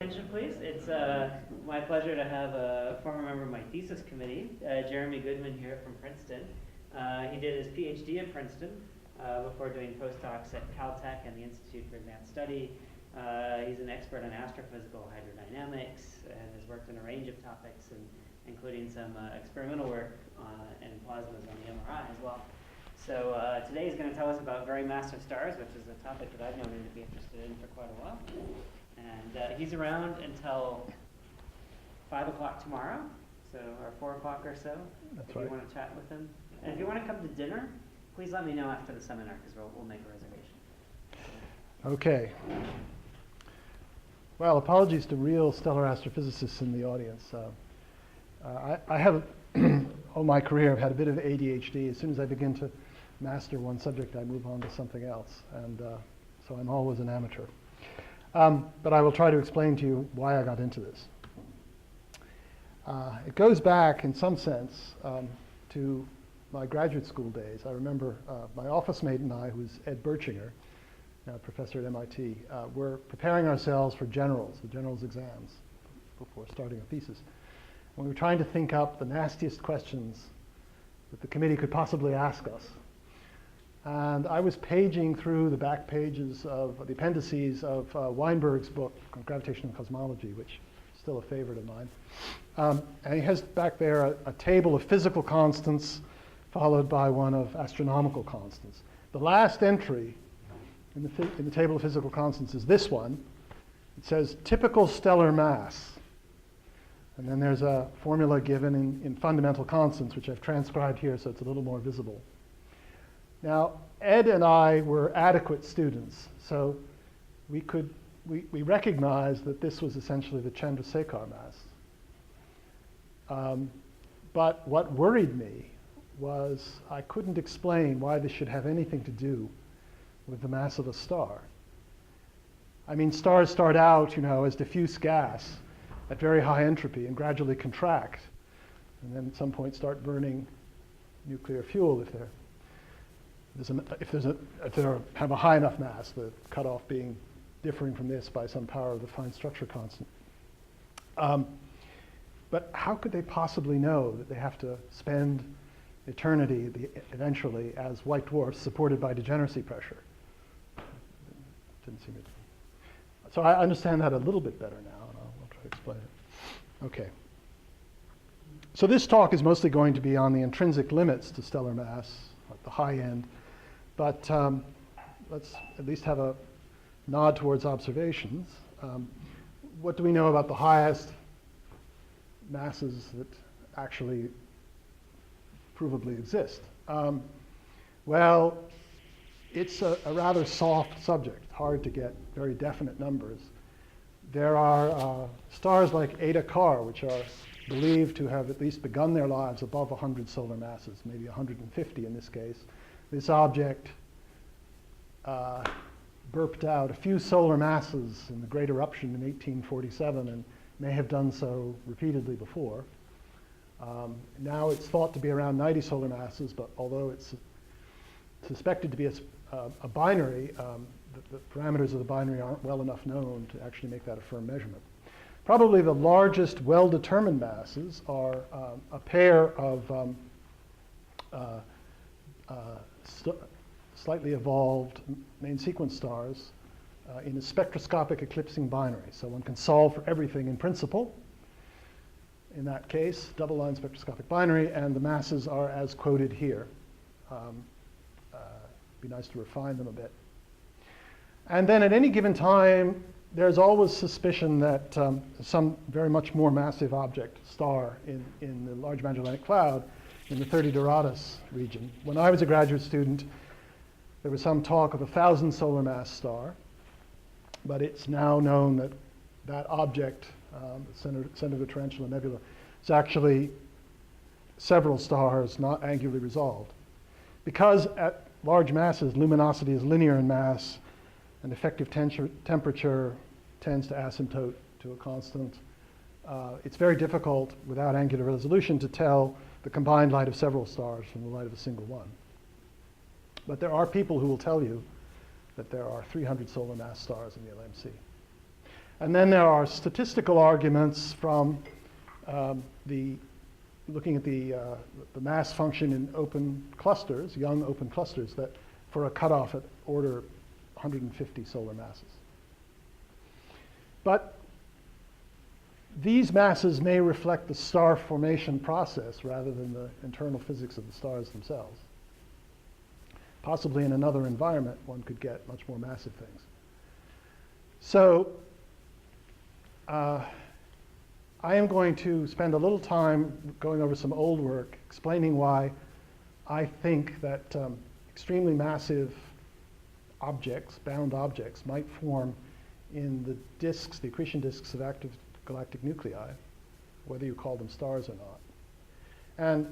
Attention, please. It's my pleasure to have a former member of my thesis committee, Jeremy Goodman, here from Princeton. He did his PhD at Princeton before doing postdocs at Caltech and the Institute for Advanced Study. He's an expert on astrophysical hydrodynamics and has worked on a range of topics, including some experimental work in plasmas on the MRI as well. So today he's going to tell us about very massive stars, which is a topic that I've known him to be interested in for quite a while. And he's around until 5 o'clock tomorrow, so or 4 o'clock or so. That's if right. you want to chat with him. And if you want to come to dinner, please let me know after the seminar, because we'll make a reservation. Okay. Well, apologies to real stellar astrophysicists in the audience. I have, all my career, I've had a bit of ADHD. As soon as I begin to master one subject, I move on to something else. And so I'm always an amateur. But I will try to explain to you why I got into this. It goes back, in some sense, to my graduate school days. I remember my office mate and I, who's Ed Birchinger, now professor at MIT, were preparing ourselves for the generals exams, before starting a thesis. And we were trying to think up the nastiest questions that the committee could possibly ask us. And I was paging through the back pages of the appendices of Weinberg's book on Gravitational Cosmology, which is still a favorite of mine. And he has back there a table of physical constants followed by one of astronomical constants. The last entry in the table of physical constants is this one. It says typical stellar mass. And then there's a formula given in fundamental constants, which I've transcribed here so it's a little more visible. Now, Ed and I were adequate students, so we recognized that this was essentially the Chandrasekhar mass. But what worried me was I couldn't explain why this should have anything to do with the mass of a star. I mean, stars start out, as diffuse gas at very high entropy and gradually contract, and then at some point start burning nuclear fuel if they have a high enough mass, the cutoff being differing from this by some power of the fine structure constant. But how could they possibly know that they have to spend eternity eventually as white dwarfs supported by degeneracy pressure? Didn't seem it. So I understand that a little bit better now, and I'll try to explain it. Okay. So this talk is mostly going to be on the intrinsic limits to stellar mass at the high end. But let's at least have a nod towards observations. What do we know about the highest masses that actually provably exist? Well, it's a rather soft subject, hard to get very definite numbers. There are stars like Eta Car, which are believed to have at least begun their lives above 100 solar masses, maybe 150 in this case. This object burped out a few solar masses in the Great Eruption in 1847 and may have done so repeatedly before. Now it's thought to be around 90 solar masses, but although it's suspected to be a binary, the parameters of the binary aren't well enough known to actually make that a firm measurement. Probably the largest well-determined masses are a pair of slightly evolved main sequence stars in a spectroscopic eclipsing binary. So one can solve for everything in principle. In that case, double-line spectroscopic binary, and the masses are as quoted here. Be nice to refine them a bit. And then at any given time, there's always suspicion that some very much more massive object, star, in the Large Magellanic Cloud in the 30 Doradus region. When I was a graduate student, there was some talk of a 1,000 solar mass star, but it's now known that that object, the center of the Tarantula Nebula, is actually several stars not angularly resolved. Because at large masses, luminosity is linear in mass, and effective temperature tends to asymptote to a constant. It's very difficult, without angular resolution, to tell the combined light of several stars from the light of a single one. But there are people who will tell you that there are 300 solar mass stars in the LMC. And then there are statistical arguments from looking at the mass function in open clusters, young open clusters, that for a cutoff at order 150 solar masses. But these masses may reflect the star formation process rather than the internal physics of the stars themselves. Possibly in another environment, one could get much more massive things. So I am going to spend a little time going over some old work, explaining why I think that extremely massive objects, bound objects, might form in the disks, the accretion disks of active galactic nuclei, whether you call them stars or not. And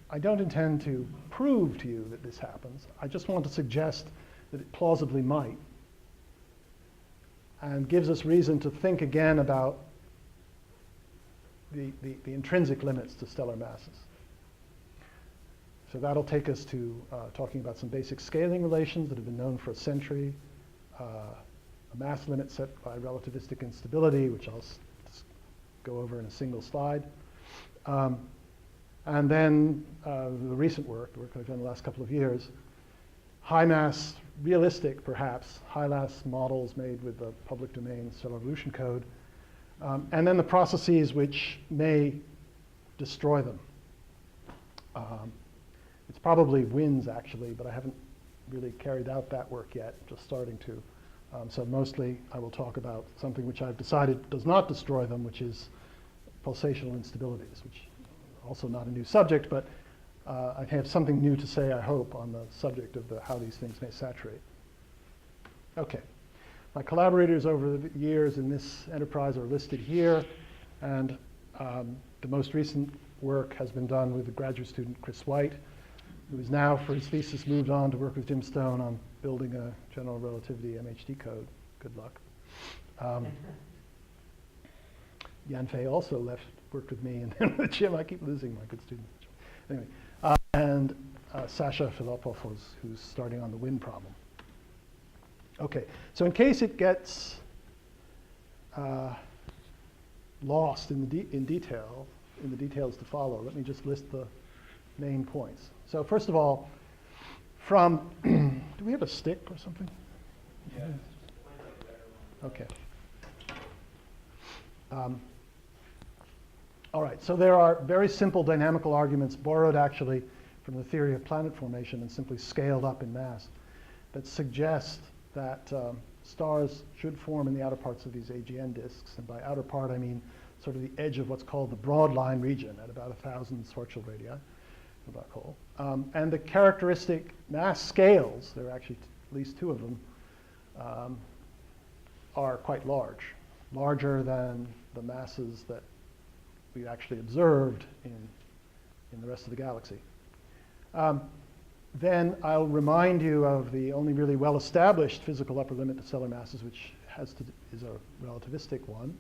I don't intend to prove to you that this happens. I just want to suggest that it plausibly might, and gives us reason to think again about the intrinsic limits to stellar masses. So that'll take us to talking about some basic scaling relations that have been known for a century, a mass limit set by relativistic instability, which I'll just go over in a single slide. And then the recent work, the work I've done the last couple of years, high mass, realistic perhaps, high mass models made with the public domain stellar evolution code, and then the processes which may destroy them. It's probably winds actually, but I haven't really carried out that work yet, just starting to. So mostly I will talk about something which I've decided does not destroy them, which is pulsational instabilities, which also not a new subject, but I have something new to say, I hope, on the subject of how these things may saturate. Okay. My collaborators over the years in this enterprise are listed here, and the most recent work has been done with the graduate student Chris White, who is now, for his thesis, moved on to work with Jim Stone on building a general relativity MHD code. Good luck. Yan Fei also worked with me, and then with Jim. I keep losing my good students. Anyway, and Sasha Filipov, who's starting on the wind problem. Okay, so in case it gets lost in detail, in the details to follow, let me just list the main points. So first of all, from, do we have a stick or something? Yeah. Okay. All right, so there are very simple dynamical arguments borrowed actually from the theory of planet formation and simply scaled up in mass that suggest that stars should form in the outer parts of these AGN disks. And by outer part, I mean sort of the edge of what's called the broad line region at about 1,000 Schwarzschild radii, a black hole. And the characteristic mass scales, there are actually at least two of them, are quite large, larger than the masses that we actually observed in the rest of the galaxy. Then I'll remind you of the only really well-established physical upper limit to stellar masses, which is a relativistic one.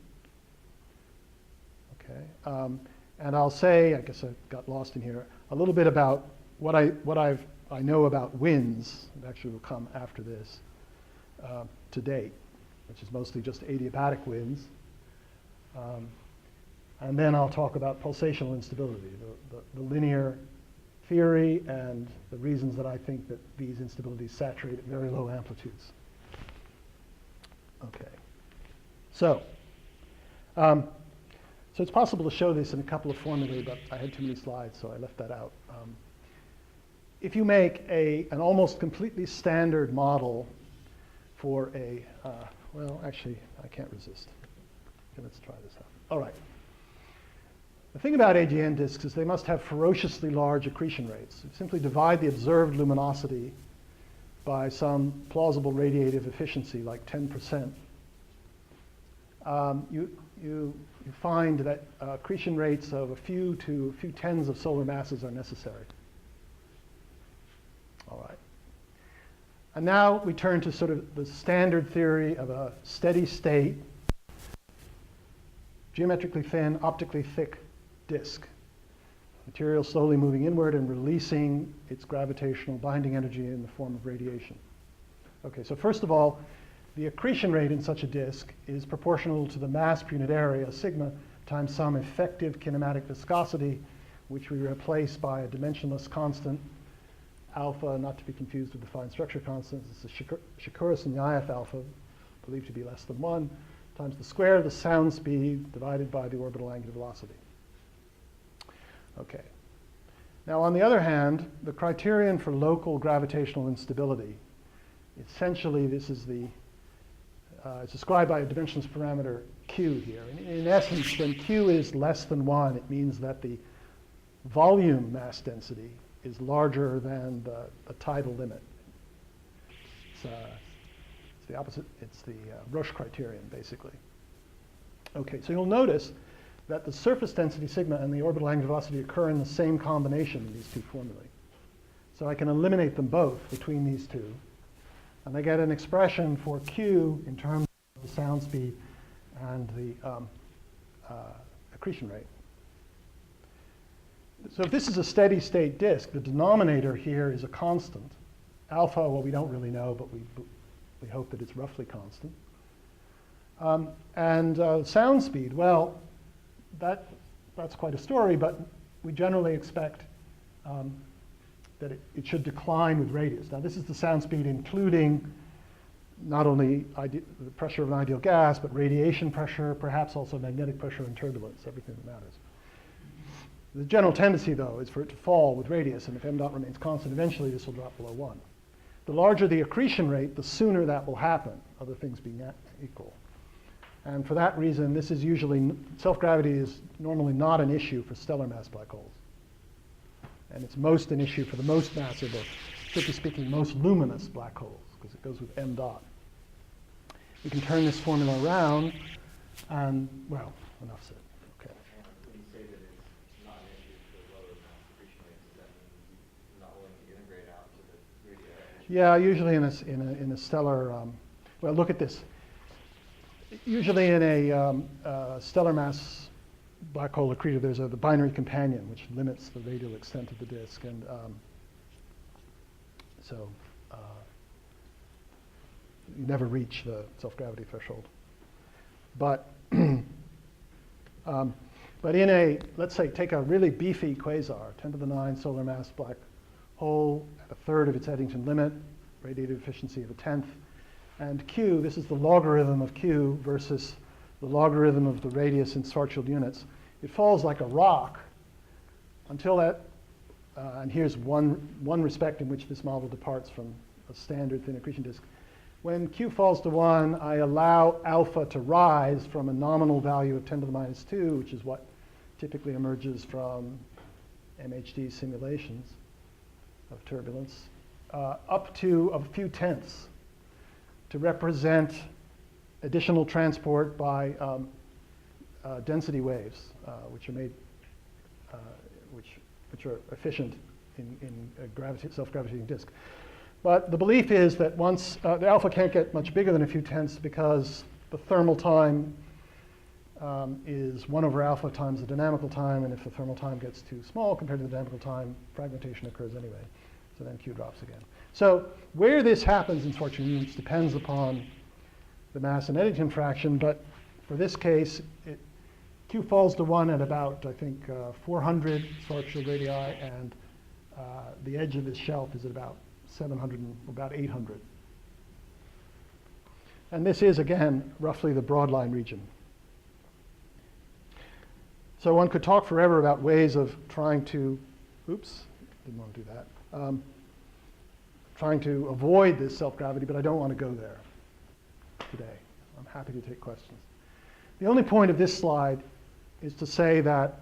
Okay, and I'll say, I guess I got lost in here, a little bit about what I know about winds. It actually will come after this to date, which is mostly just adiabatic winds. And then I'll talk about pulsational instability, the linear theory and the reasons that I think that these instabilities saturate at very low amplitudes. Okay. So it's possible to show this in a couple of formulae, but I had too many slides, so I left that out. If you make an almost completely standard model for well, actually, I can't resist. Okay, let's try this out. All right. The thing about AGN disks is they must have ferociously large accretion rates. You simply divide the observed luminosity by some plausible radiative efficiency, like 10%. You find that accretion rates of a few tens of solar masses are necessary. All right. And now we turn to sort of the standard theory of a steady state, geometrically thin, optically thick disk. Material slowly moving inward and releasing its gravitational binding energy in the form of radiation. Okay, so first of all, the accretion rate in such a disk is proportional to the mass per unit area, sigma, times some effective kinematic viscosity, which we replace by a dimensionless constant, alpha, not to be confused with the fine structure constant. It's the Shikuras-Nyaev alpha, believed to be less than 1, times the square of the sound speed divided by the orbital angular velocity. Okay. Now, on the other hand, the criterion for local gravitational instability, essentially this is the, it's described by a dimensionless parameter q here. In essence, when q is less than 1, it means that the volume mass density is larger than the tidal limit. It's the opposite, it's the Roche criterion, basically. Okay, so you'll notice that the surface density sigma and the orbital angular velocity occur in the same combination in these two formulae. So I can eliminate them both between these two, and I get an expression for q in terms of the sound speed and the accretion rate. So if this is a steady state disk, the denominator here is a constant. Alpha, well, we don't really know, but we hope that it's roughly constant. Sound speed, well, that's quite a story, but we generally expect that it should decline with radius. Now, this is the sound speed including not only the pressure of an ideal gas, but radiation pressure, perhaps also magnetic pressure and turbulence, everything that matters. The general tendency, though, is for it to fall with radius, and if m dot remains constant, eventually this will drop below 1. The larger the accretion rate, the sooner that will happen, other things being equal. And for that reason, this is usually, self-gravity is normally not an issue for stellar mass black holes. And it's most an issue for the most massive, or strictly speaking, most luminous black holes, because it goes with m dot. We can turn this formula around, and, well, enough said. Okay. When you say that it's not an issue for lower mass accretion rates, does that mean you're not willing to integrate out to the radial? Yeah, usually in a stellar, well, look at this. Usually in a stellar mass black hole accretor, there's the binary companion, which limits the radial extent of the disk. And so you never reach the self-gravity threshold. But, but in a, let's say, take a really beefy quasar, 10 to the 9 solar mass black hole at a third of its Eddington limit, radiative efficiency of a tenth, and q, this is the logarithm of q versus the logarithm of the radius in Schwarzschild units. It falls like a rock until that, and here's one respect in which this model departs from a standard thin accretion disk. When q falls to 1, I allow alpha to rise from a nominal value of 10 to the minus 2, which is what typically emerges from MHD simulations of turbulence, up to a few tenths to represent additional transport by density waves, which are made, which are efficient in a self-gravitating disk. But the belief is that once the alpha can't get much bigger than a few tenths because the thermal time is 1 over alpha times the dynamical time, and if the thermal time gets too small compared to the dynamical time, fragmentation occurs anyway. So then Q drops again. So where this happens in Schwarzschild units depends upon the mass and Eddington fraction, but for this case, Q falls to 1 at about, I think, 400 Schwarzschild radii, and the edge of this shelf is at about 700, about 800. And this is, again, roughly the broadline region. So one could talk forever about ways of trying to, oops, didn't want to do that, trying to avoid this self-gravity, but I don't want to go there today. I'm happy to take questions. The only point of this slide is to say that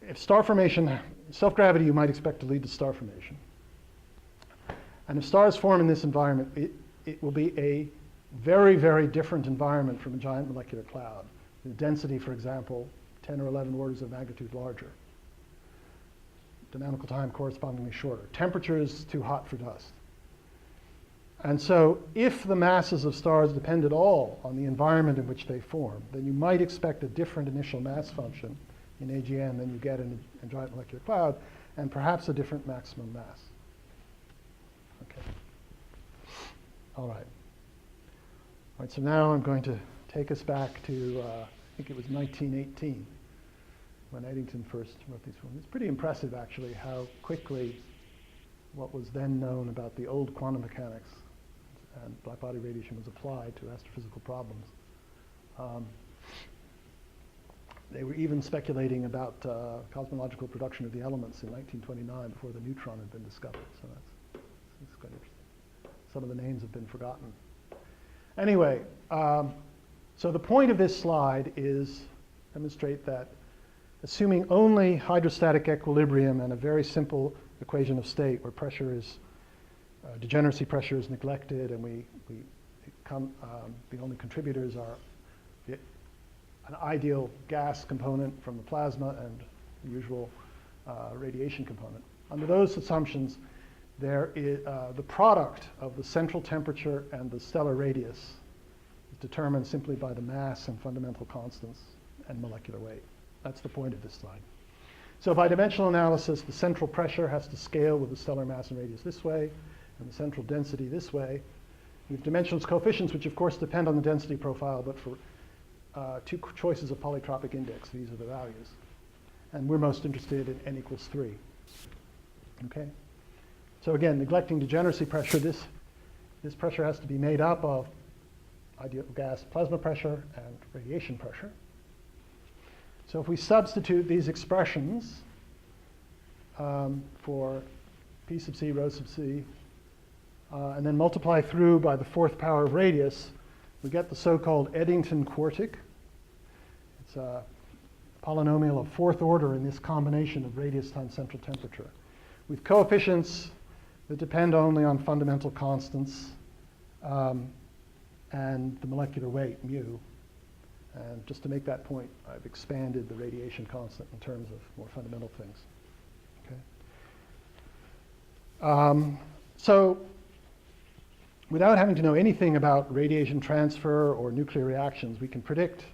if star formation, self-gravity you might expect to lead to star formation. And if stars form in this environment, it will be a very, very different environment from a giant molecular cloud. The density, for example, 10 or 11 orders of magnitude larger. Dynamical time correspondingly shorter. Temperature is too hot for dust. And so if the masses of stars depend at all on the environment in which they form, then you might expect a different initial mass function in AGN than you get in a giant molecular cloud, and perhaps a different maximum mass. Okay. All right. right, so now I'm going to take us back to, I think it was 1918, when Eddington first wrote these forms. It's pretty impressive, actually, how quickly what was then known about the old quantum mechanics and black body radiation was applied to astrophysical problems. They were even speculating about cosmological production of the elements in 1929 before the neutron had been discovered. So that's quite interesting. Some of the names have been forgotten. Anyway, so the point of this slide is demonstrate that assuming only hydrostatic equilibrium and a very simple equation of state where pressure is, degeneracy pressure is neglected, and the only contributors are an ideal gas component from the plasma and the usual radiation component. Under those assumptions, there is the product of the central temperature and the stellar radius is determined simply by the mass and fundamental constants and molecular weight. That's the point of this slide. So by dimensional analysis, the central pressure has to scale with the stellar mass and radius this way, and the central density this way. We have dimensionless coefficients, which of course depend on the density profile, but for two choices of polytropic index, these are the values. And we're most interested in n equals 3. Okay? So again, neglecting degeneracy pressure, this pressure has to be made up of ideal gas plasma pressure and radiation pressure. So if we substitute these expressions for P sub c, rho sub c, and then multiply through by the fourth power of radius, we get the so-called Eddington quartic. It's a polynomial of fourth order in this combination of radius times central temperature, with coefficients that depend only on fundamental constants and the molecular weight, mu. And just to make that point, I've expanded the radiation constant in terms of more fundamental things. Okay. So without having to know anything about radiation transfer or nuclear reactions, we can predict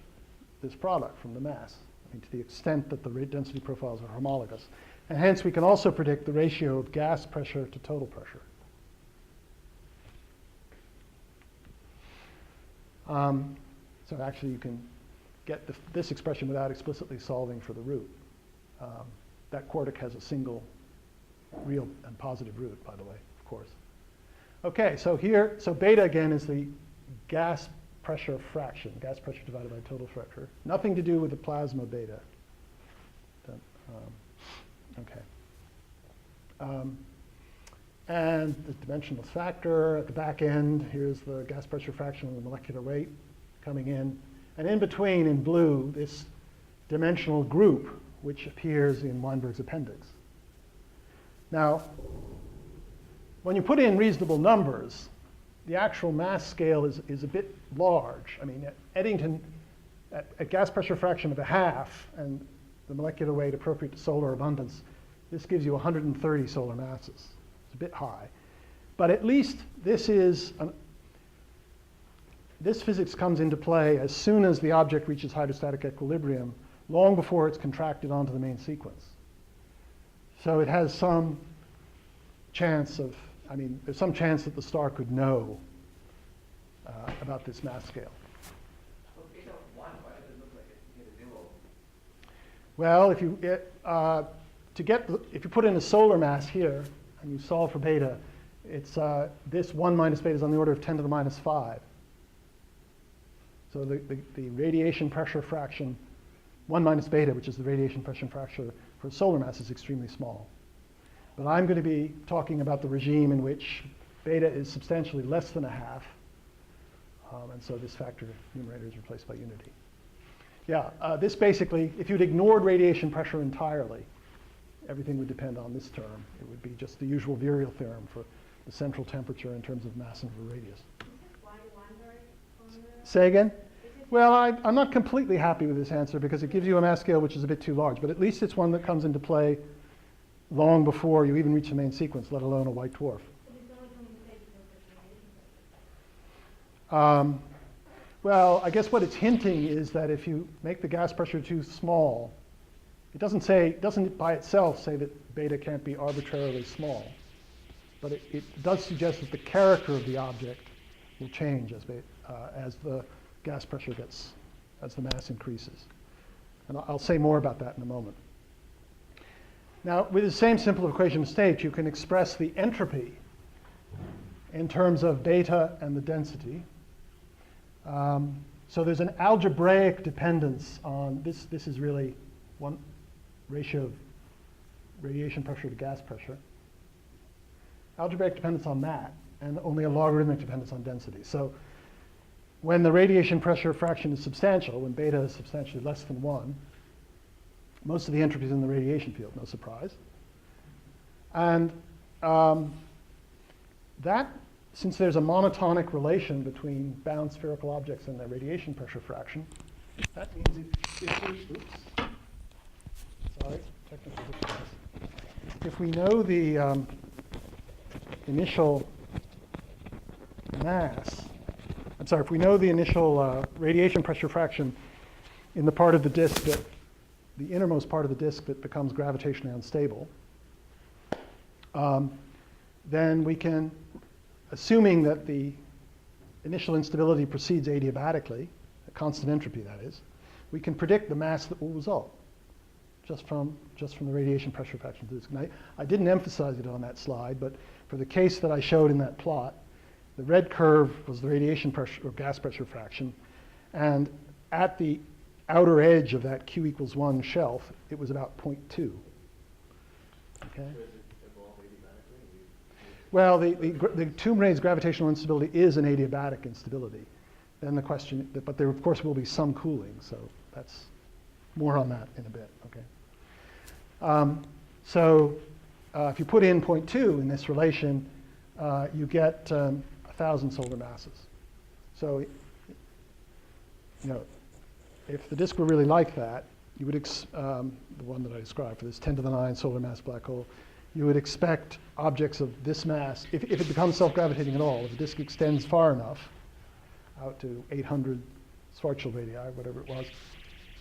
this product from the mass, to the extent that the density profiles are homologous. And hence, we can also predict the ratio of gas pressure to total pressure. So actually, you can get this expression without explicitly solving for the root. That quartic has a single real and positive root, by the way, of course. Okay, so beta again is the gas pressure fraction, gas pressure divided by total pressure. Nothing to do with the plasma beta. Okay. And the dimensionless factor at the back end, here's the gas pressure fraction and the molecular weight coming in. And in between, in blue, this dimensional group, which appears in Weinberg's appendix. Now, when you put in reasonable numbers, the actual mass scale is a bit large. I mean, at Eddington, at gas pressure fraction of a half and the molecular weight appropriate to solar abundance, this gives you 130 solar masses. It's a bit high. But at least this physics comes into play as soon as the object reaches hydrostatic equilibrium, long before it's contracted onto the main sequence. So it has some chance of, there's some chance that the star could know about this mass scale. So beta 1, why does it look like it's near 0? Well, if you put in a solar mass here and you solve for beta, it's this 1 minus beta is on the order of 10 to the minus 5. So the radiation pressure fraction, 1 minus beta, which is the radiation pressure fraction for solar mass, is extremely small. But I'm going to be talking about the regime in which beta is substantially less than a half. And so this factor numerator is replaced by unity. Yeah, this basically, if you'd ignored radiation pressure entirely, everything would depend on this term. It would be just the usual virial theorem for the central temperature in terms of mass over radius. Say again? Well, I'm not completely happy with this answer because it gives you a mass scale which is a bit too large, but at least it's one that comes into play long before you even reach the main sequence, let alone a white dwarf. Well, I guess what it's hinting is that if you make the gas pressure too small, it doesn't by itself say that beta can't be arbitrarily small, but it does suggest that the character of the object will change as the gas pressure gets, as the mass increases. And I'll say more about that in a moment. Now, with the same simple equation of state, you can express the entropy in terms of beta and the density. So there's an algebraic dependence on, this is really one ratio of radiation pressure to gas pressure. Algebraic dependence on that, and only a logarithmic dependence on density. So when the radiation pressure fraction is substantial, when beta is substantially less than 1, most of the entropy is in the radiation field, no surprise. And that, since there's a monotonic relation between bound spherical objects and their radiation pressure fraction, that means if we, oops, sorry, technical difficulties. If we know the initial mass, I'm sorry, if we know the initial radiation pressure fraction in the part of the disk that, the innermost part of the disk that becomes gravitationally unstable, then we can, assuming that the initial instability proceeds adiabatically, a constant entropy that is, we can predict the mass that will result just from the radiation pressure fraction of the disk. And I didn't emphasize it on that slide, but for the case that I showed in that plot, the red curve was the radiation pressure or gas pressure fraction, and at the outer edge of that Q equals 1 shelf, it was about 0.2. Okay. Well, the tomb ray's gravitational instability is an adiabatic instability. Then the question, but there of course will be some cooling, so that's more on that in a bit. Okay. If you put in 0.2 in this relation, you get 1,000 solar masses. So, you know, if the disk were really like that, you would, the one that I described for this 10 to the 9 solar mass black hole, you would expect objects of this mass, if it becomes self-gravitating at all, if the disk extends far enough, out to 800 Schwarzschild radii, whatever it was,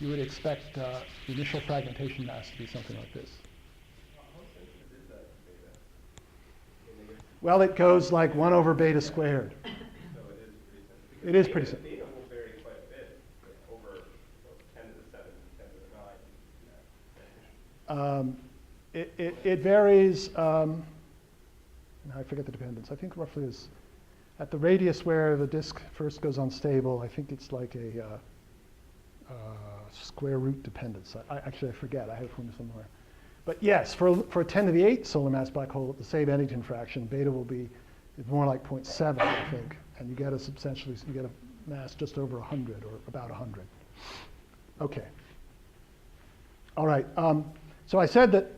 you would expect the initial fragmentation mass to be something like this. Well, it goes like 1 over beta squared. So it is pretty sensitive. Beta will vary quite a bit, over 10 to the 7, 10 to the 9. It varies, I forget the dependence. I think roughly is at the radius where the disk first goes unstable, I think it's like a square root dependence. Actually, I forget. I have it from somewhere. But yes, for a 10 to the 8 solar mass black hole at the same Eddington fraction, beta will be more like 0.7, I think, and you get a mass just over 100 or about 100. Okay. All right. So I said that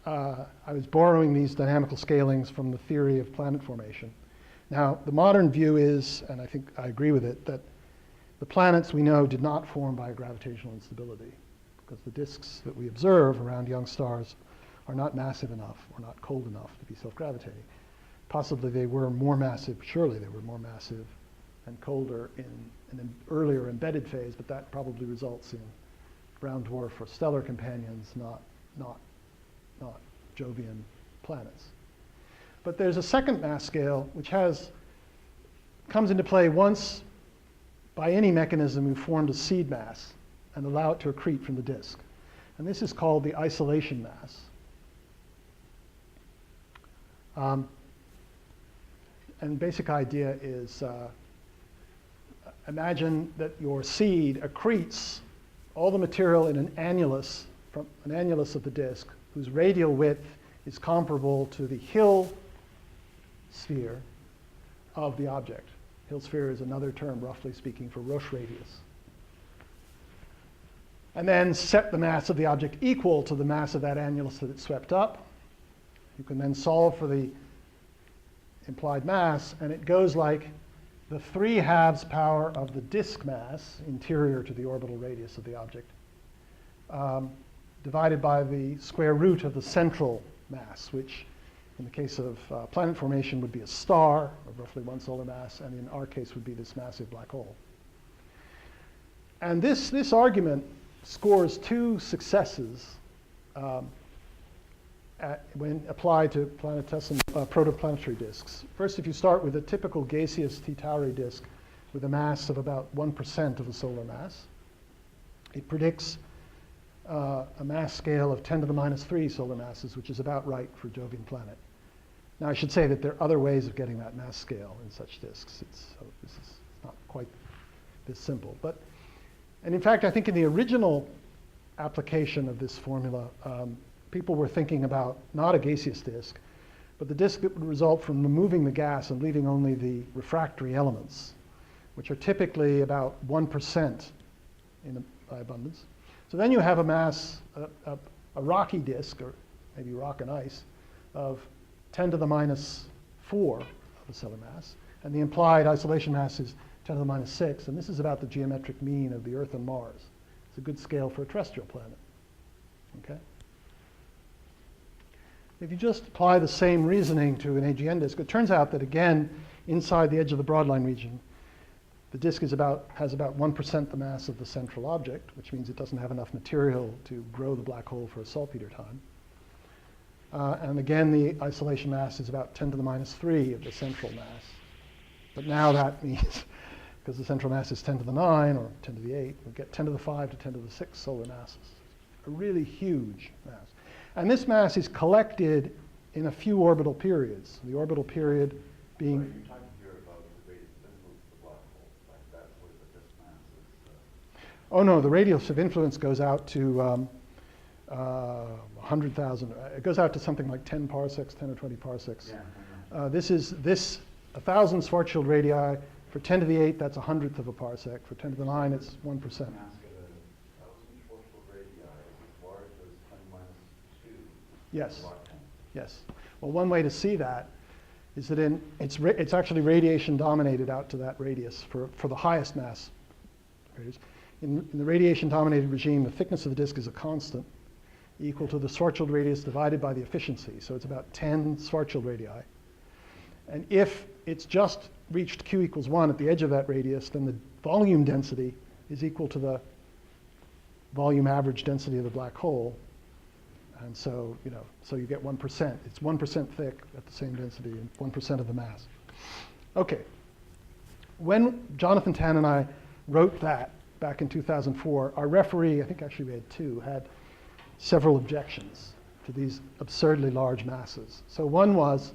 I was borrowing these dynamical scalings from the theory of planet formation. Now, the modern view is, and I think I agree with it, that the planets we know did not form by gravitational instability, because the disks that we observe around young stars are not massive enough or not cold enough to be self-gravitating. Possibly they were more massive, surely they were more massive and colder in an earlier embedded phase, but that probably results in brown dwarf or stellar companions, not Jovian planets. But there's a second mass scale which comes into play once by any mechanism you formed a seed mass and allow it to accrete from the disk. And this is called the isolation mass. And basic idea is imagine that your seed accretes all the material in an annulus, from an annulus of the disk, whose radial width is comparable to the Hill sphere of the object. Hill sphere is another term, roughly speaking, for Roche radius. And then set the mass of the object equal to the mass of that annulus that it swept up. You can then solve for the implied mass, and it goes like the 3/2 power of the disk mass interior to the orbital radius of the object, divided by the square root of the central mass, which in the case of planet formation would be a star of roughly 1 solar mass, and in our case would be this massive black hole. And this argument scores 2 successes when applied to protoplanetary disks. First, if you start with a typical gaseous T Tauri disk with a mass of about 1% of the solar mass. It predicts a mass scale of 10 to the minus 3 solar masses, which is about right for a Jovian planet. Now, I should say that there are other ways of getting that mass scale in such disks. So this is not quite this simple. And in fact, I think in the original application of this formula, people were thinking about not a gaseous disk, but the disk that would result from removing the gas and leaving only the refractory elements, which are typically about 1% by abundance. So then you have a mass, a rocky disk, or maybe rock and ice, of 10 to the minus 4 of the solar mass, and the implied isolation mass is 10 to the minus 6, and this is about the geometric mean of the Earth and Mars. It's a good scale for a terrestrial planet. Okay? If you just apply the same reasoning to an AGN disk, it turns out that, again, inside the edge of the broadline region, the disk has about 1% the mass of the central object, which means it doesn't have enough material to grow the black hole for a saltpeter time. And again, the isolation mass is about 10 to the minus 3 of the central mass. But now that means, because the central mass is 10 to the 9 or 10 to the 8, we get 10 to the 5 to 10 to the 6 solar masses. A really huge mass. And this mass is collected in a few orbital periods. The orbital period being... You're talking here about the radius of influence of the black hole, like that's where the disk mass is. Oh no, the radius of influence goes out to 100,000. It goes out to something like 10 parsecs, 10 or 20 parsecs. Yeah. This is 1,000 Schwarzschild radii. For 10 to the 8, that's 100th of a parsec. For 10 to the 9, it's 1%. Mass at 1,000 Schwarzschild radii is as large as 10 minus 2. Yes. Black hole. Yes. Well, one way to see that is that it's actually radiation dominated out to that radius for the highest mass radius. In the radiation dominated regime, the thickness of the disk is a constant equal to the Schwarzschild radius divided by the efficiency. So it's about 10 Schwarzschild radii. And if it's just reached Q equals 1 at the edge of that radius, then the volume density is equal to the volume average density of the black hole. And so, so you get 1%. It's 1% thick at the same density and 1% of the mass. Okay. When Jonathan Tan and I wrote that back in 2004, our referee, I think actually we had two, had several objections to these absurdly large masses. So one was,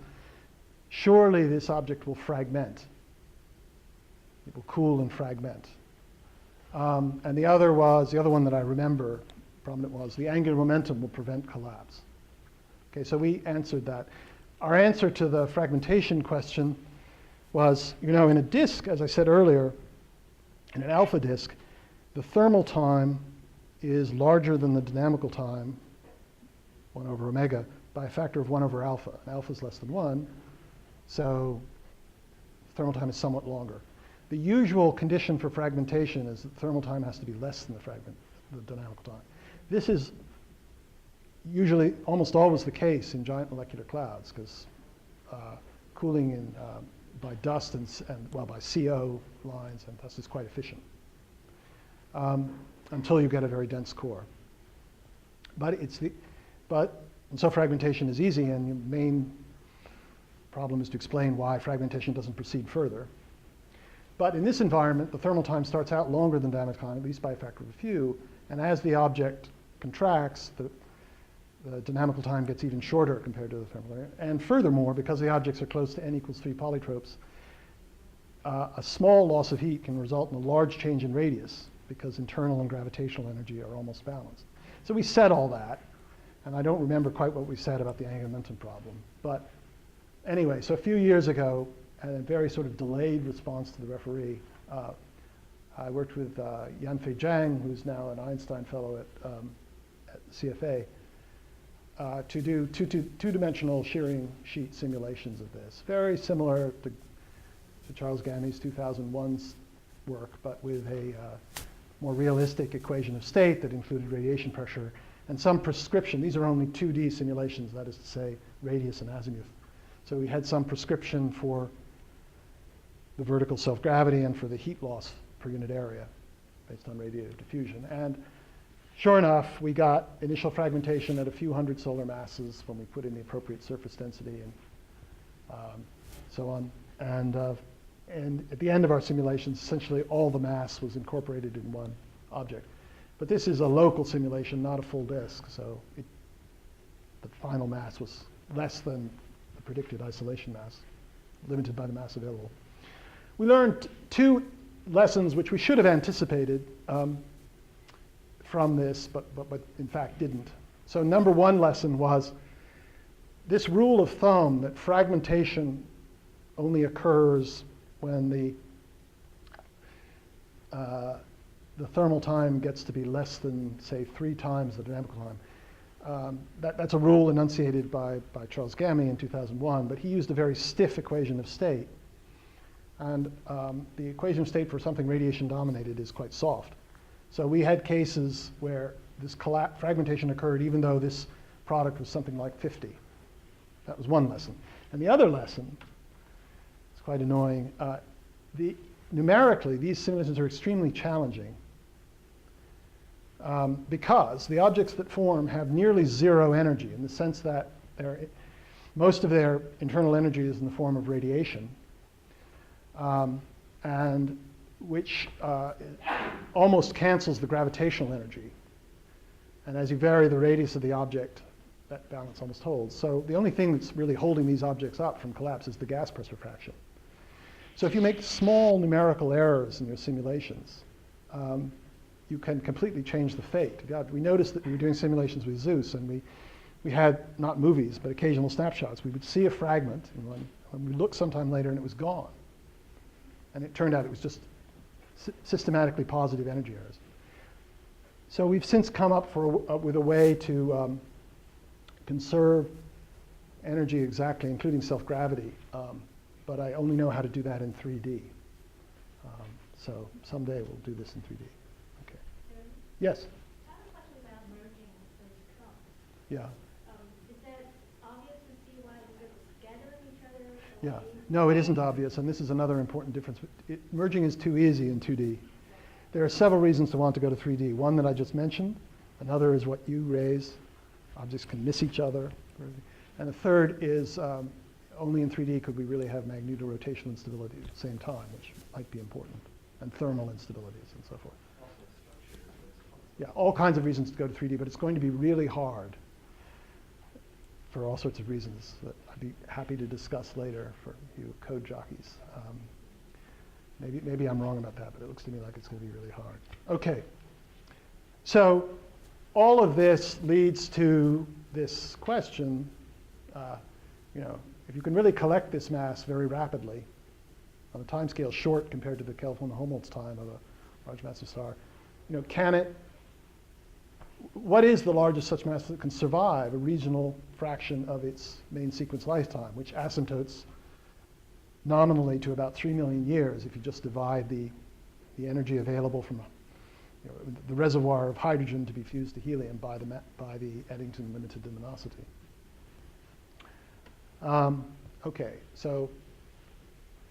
surely this object will fragment. It will cool and fragment. And the other one that I remember prominent was, the angular momentum will prevent collapse. Okay, so we answered that. Our answer to the fragmentation question was, in a disk, as I said earlier, in an alpha disk, the thermal time is larger than the dynamical time, 1 over omega, by a factor of 1 over alpha. And alpha is less than 1, so thermal time is somewhat longer. The usual condition for fragmentation is that thermal time has to be less than the dynamical time. This is usually almost always the case in giant molecular clouds, because cooling by dust and by CO lines and dust is quite efficient until you get a very dense core. And so fragmentation is easy, and the main problem is to explain why fragmentation doesn't proceed further. But in this environment, the thermal time starts out longer than dynamic time, at least by a factor of a few, and as the object contracts, the dynamical time gets even shorter compared to the thermal area. And furthermore, because the objects are close to n equals 3 polytropes, a small loss of heat can result in a large change in radius, because internal and gravitational energy are almost balanced. So we said all that, and I don't remember quite what we said about the angular momentum problem. But anyway, so a few years ago, and a very sort of delayed response to the referee, I worked with Yanfei Zhang, who's now an Einstein Fellow at CFA, to do two-dimensional shearing sheet simulations of this. Very similar to Charles Gammy's 2001's work, but with a more realistic equation of state that included radiation pressure and some prescription. These are only 2D simulations, that is to say, radius and azimuth. So we had some prescription for the vertical self-gravity and for the heat loss per unit area based on radiative diffusion. And sure enough, we got initial fragmentation at a few hundred solar masses when we put in the appropriate surface density and so on. And And at the end of our simulations, essentially all the mass was incorporated in one object. But this is a local simulation, not a full disk, so the final mass was less than the predicted isolation mass, limited by the mass available. We learned two lessons which we should have anticipated from this, but in fact didn't. So number one lesson was this rule of thumb that fragmentation only occurs when the thermal time gets to be less than, say, 3 times the dynamical time. That's a rule enunciated by Charles Gammy in 2001, but he used a very stiff equation of state. And the equation of state for something radiation dominated is quite soft. So we had cases where this fragmentation occurred even though this product was something like 50. That was one lesson. And the other lesson, it's quite annoying, numerically these simulations are extremely challenging because the objects that form have nearly zero energy in the sense that most of their internal energy is in the form of radiation, and which almost cancels the gravitational energy. And as you vary the radius of the object, that balance almost holds. So the only thing that's really holding these objects up from collapse is the gas pressure fraction. So if you make small numerical errors in your simulations, you can completely change the fate. God, we noticed that we were doing simulations with Zeus, and we had not movies, but occasional snapshots. We would see a fragment, and we looked sometime later, and it was gone. And it turned out it was just systematically positive energy errors. So we've since come up with a way to conserve energy exactly, including self-gravity, but I only know how to do that in 3D. So someday we'll do this in 3D. Okay. Yes? I have a question about merging those trunks. Yeah. Is that obvious to see why they're scattering each other? Yeah. No, it isn't obvious, and this is another important difference. Merging is too easy in 2D. There are several reasons to want to go to 3D. One that I just mentioned. Another is what you raise. Objects can miss each other. And the third is only in 3D could we really have magnetorotational instability at the same time, which might be important, and thermal instabilities and so forth. Yeah, all kinds of reasons to go to 3D, but it's going to be really hard for all sorts of reasons that I'd be happy to discuss later for you code jockeys. Maybe I'm wrong about that, but it looks to me like it's going to be really hard. Okay, so all of this leads to this question, if you can really collect this mass very rapidly on a time scale short compared to the Kelvin-Helmholtz time of a large massive star, what is the largest such mass that can survive a regional fraction of its main sequence lifetime, which asymptotes nominally to about 3 million years if you just divide the energy available from the reservoir of hydrogen to be fused to helium by the Eddington limited luminosity. Okay, so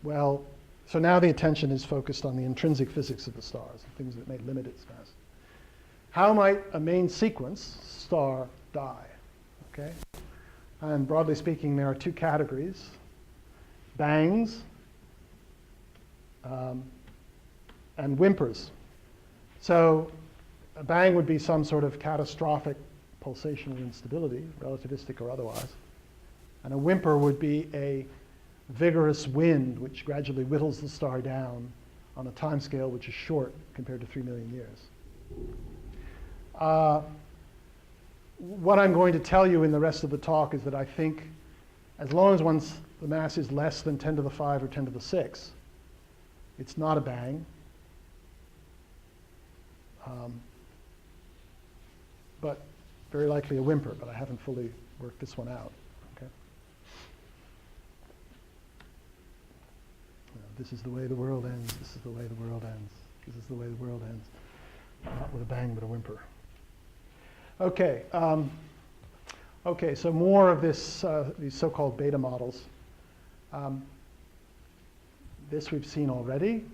now the attention is focused on the intrinsic physics of the stars, things that may limit its mass. How might a main sequence star die? Okay, and broadly speaking, there are two categories: bangs and whimpers. So a bang would be some sort of catastrophic pulsational instability, relativistic or otherwise. And a whimper would be a vigorous wind which gradually whittles the star down on a time scale which is short compared to 3 million years. What I'm going to tell you in the rest of the talk is that I think as long as the mass is less than 10 to the 5 or 10 to the 6, it's not a bang. But very likely a whimper, but I haven't fully worked this one out. Okay. This is the way the world ends. This is the way the world ends. This is the way the world ends. Not with a bang, but a whimper. Okay. Okay. So more of this, these so-called beta models. This we've seen already.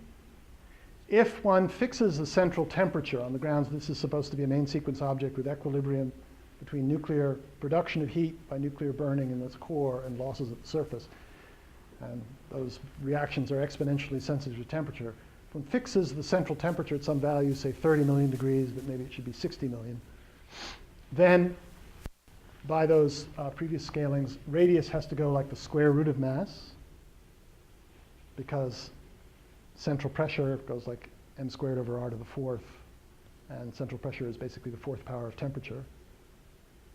If one fixes the central temperature on the grounds this is supposed to be a main sequence object with equilibrium between nuclear production of heat by nuclear burning in its core and losses at the surface, And those reactions are exponentially sensitive to temperature. If one fixes the central temperature at some value, say 30 million degrees, but maybe it should be 60 million, then by those previous scalings, radius has to go like the square root of mass, because central pressure goes like m squared over r to the fourth, and central pressure is basically the fourth power of temperature,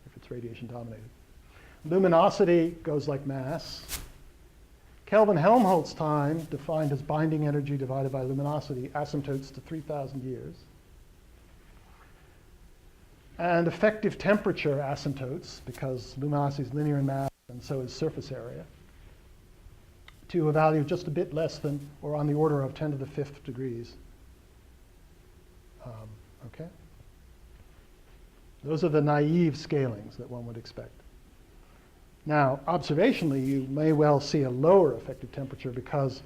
if it's radiation dominated. Luminosity goes like mass. Kelvin-Helmholtz time, defined as binding energy divided by luminosity, asymptotes to 3,000 years. And effective temperature asymptotes, because luminosity is linear in mass, and so is surface area, to a value just a bit less than, or on the order of 10 to the 5th degrees. Okay? Those are the naive scalings that one would expect. Now, observationally, you may well see a lower effective temperature because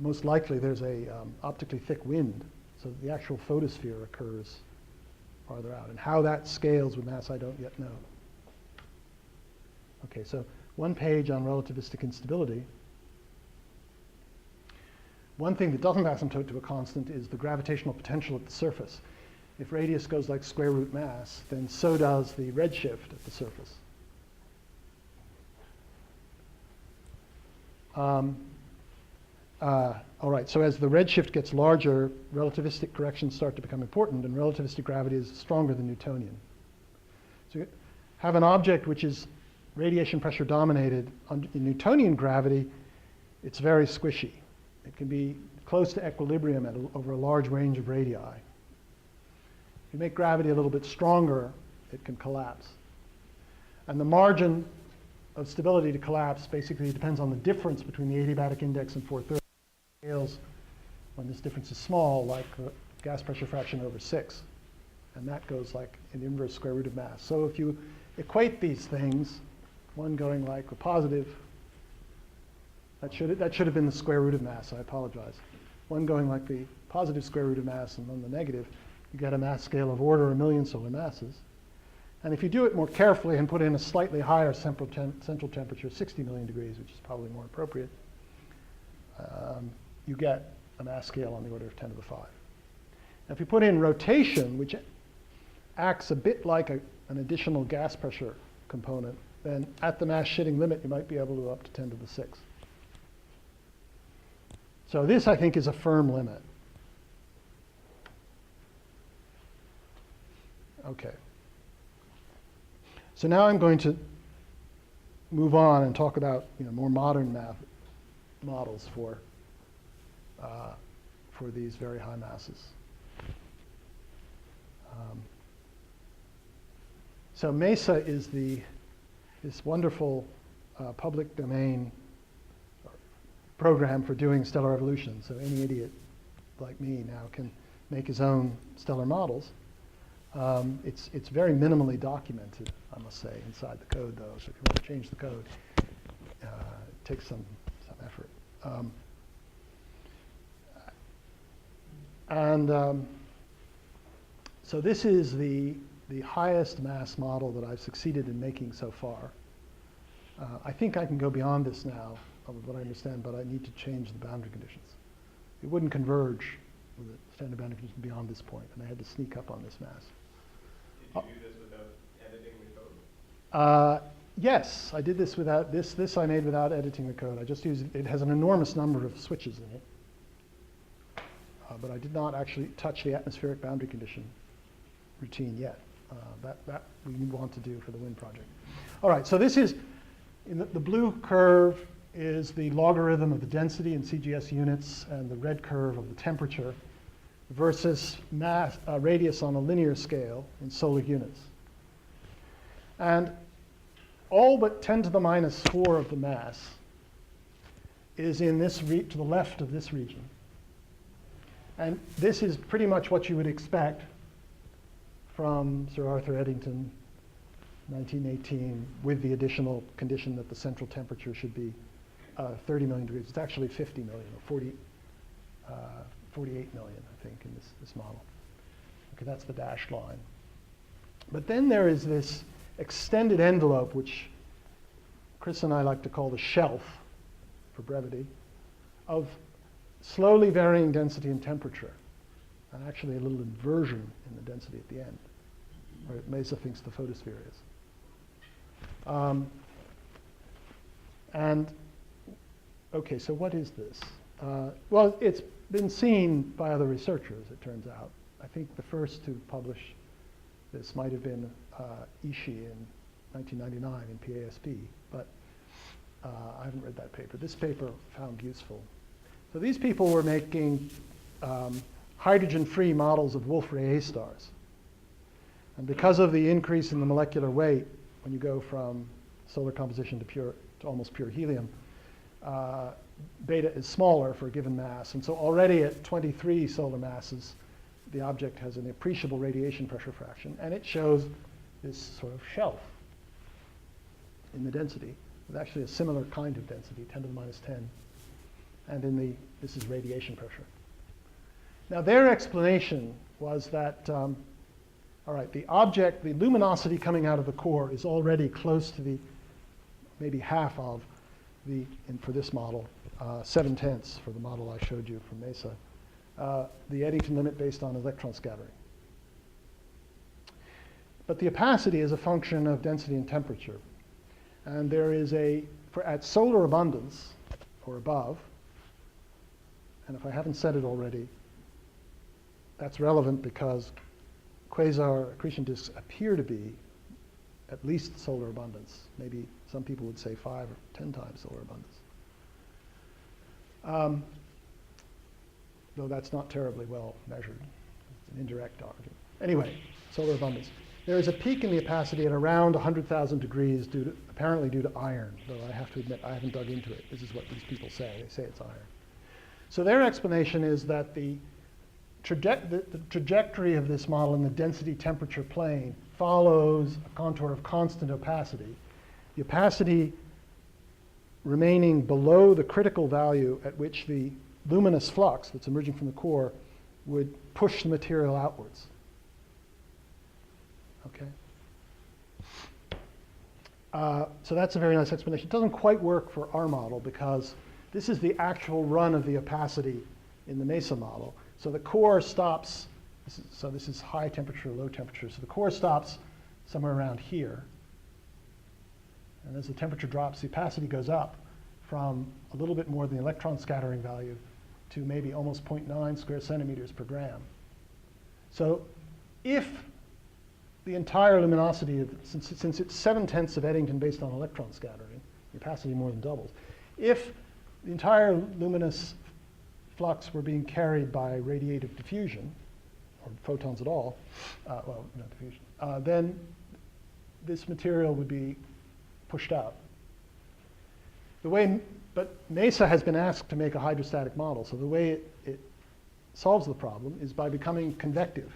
most likely there's a optically thick wind, so the actual photosphere occurs farther out. And how that scales with mass, I don't yet know. Okay, so one page on relativistic instability. One thing that doesn't asymptote to a constant is the gravitational potential at the surface. If radius goes like square root mass, then so does the redshift at the surface. All right, so as the redshift gets larger, relativistic corrections start to become important, and relativistic gravity is stronger than Newtonian. So you have an object which is radiation pressure dominated. In Newtonian gravity, it's very squishy. It can be close to equilibrium over a large range of radii. If you make gravity a little bit stronger, it can collapse. And the margin of stability to collapse basically depends on the difference between the adiabatic index and 430. Scales when this difference is small, like the gas pressure fraction over 6. And that goes like an inverse square root of mass. So if you equate these things, one going like the positive, that should have been the square root of mass, I apologize. One going like the positive square root of mass and then the negative, you get a mass scale of order 1,000,000 solar masses. And if you do it more carefully and put in a slightly higher central temperature, 60 million degrees, which is probably more appropriate, you get a mass scale on the order of 10 to the 5. Now, if you put in rotation, which acts a bit like an additional gas pressure component, then at the mass shitting limit, you might be able to go up to 10 to the 6. So this, I think, is a firm limit. Okay. So now I'm going to move on and talk about more modern models for these very high masses. So MESA is this wonderful public domain program for doing stellar evolution. So any idiot like me now can make his own stellar models. It's very minimally documented, I must say, inside the code, though. So if you want to change the code, it takes some effort. So this is the highest mass model that I've succeeded in making so far. I think I can go beyond this now, with what I understand, but I need to change the boundary conditions. It wouldn't converge with the standard boundary condition beyond this point, and I had to sneak up on this mass. Did you do this without editing the code? Yes, I did this without, this I made without editing the code. I just used, it has an enormous number of switches in it. But I did not actually touch the atmospheric boundary condition routine yet. That we want to do for the wind project. All right, so this is, in the blue curve is the logarithm of the density in CGS units, and the red curve of the temperature versus mass, radius on a linear scale in solar units. And all but 10 to the minus 4 of the mass is in this to the left of this region. And this is pretty much what you would expect from Sir Arthur Eddington, 1918, with the additional condition that the central temperature should be 30 million degrees. It's actually 50 million, or 48 million, I think, in this model. Okay, that's the dashed line. But then there is this extended envelope, which Chris and I like to call the shelf, for brevity, of slowly varying density and temperature, and actually a little inversion in the density at the end, where MESA thinks the photosphere is. And okay, so what is this? Well, it's been seen by other researchers, it turns out. I think the first to publish this might have been Ishii in 1999 in PASP, but I haven't read that paper. This paper found useful. So these people were making hydrogen-free models of Wolf-Rayet A stars. And because of the increase in the molecular weight, when you go from solar composition to almost pure helium, beta is smaller for a given mass. And so already at 23 solar masses, the object has an appreciable radiation pressure fraction, and it shows this sort of shelf in the density, with actually a similar kind of density, 10 to the minus 10. And this is radiation pressure. Now their explanation was that, all right, the object, the luminosity coming out of the core is already close to maybe half of and for this model, 7/10 for the model I showed you from MESA, the Eddington limit based on electron scattering. But the opacity is a function of density and temperature. And there is at solar abundance, or above, and if I haven't said it already, that's relevant because quasar accretion disks appear to be at least solar abundance. Maybe some people would say 5 or 10 times solar abundance. Though that's not terribly well measured. It's an indirect argument. Anyway, solar abundance. There is a peak in the opacity at around 100,000 degrees, apparently due to iron, though I have to admit I haven't dug into it. This is what these people say. They say it's iron. So their explanation is that the trajectory of this model in the density temperature plane follows a contour of constant opacity. The opacity remaining below the critical value at which the luminous flux that's emerging from the core would push the material outwards. Okay? So that's a very nice explanation. It doesn't quite work for our model because this is the actual run of the opacity in the MESA model. So the core stops, this is high temperature, low temperature. So the core stops somewhere around here. And as the temperature drops, the opacity goes up from a little bit more than the electron scattering value to maybe almost 0.9 square centimeters per gram. So if the entire luminosity, since it's 7/10 of Eddington based on electron scattering, the opacity more than doubles. If the entire luminous flux were being carried by radiative diffusion, or photons at all, well, not diffusion, then this material would be pushed out. But MESA has been asked to make a hydrostatic model, so the way it solves the problem is by becoming convective.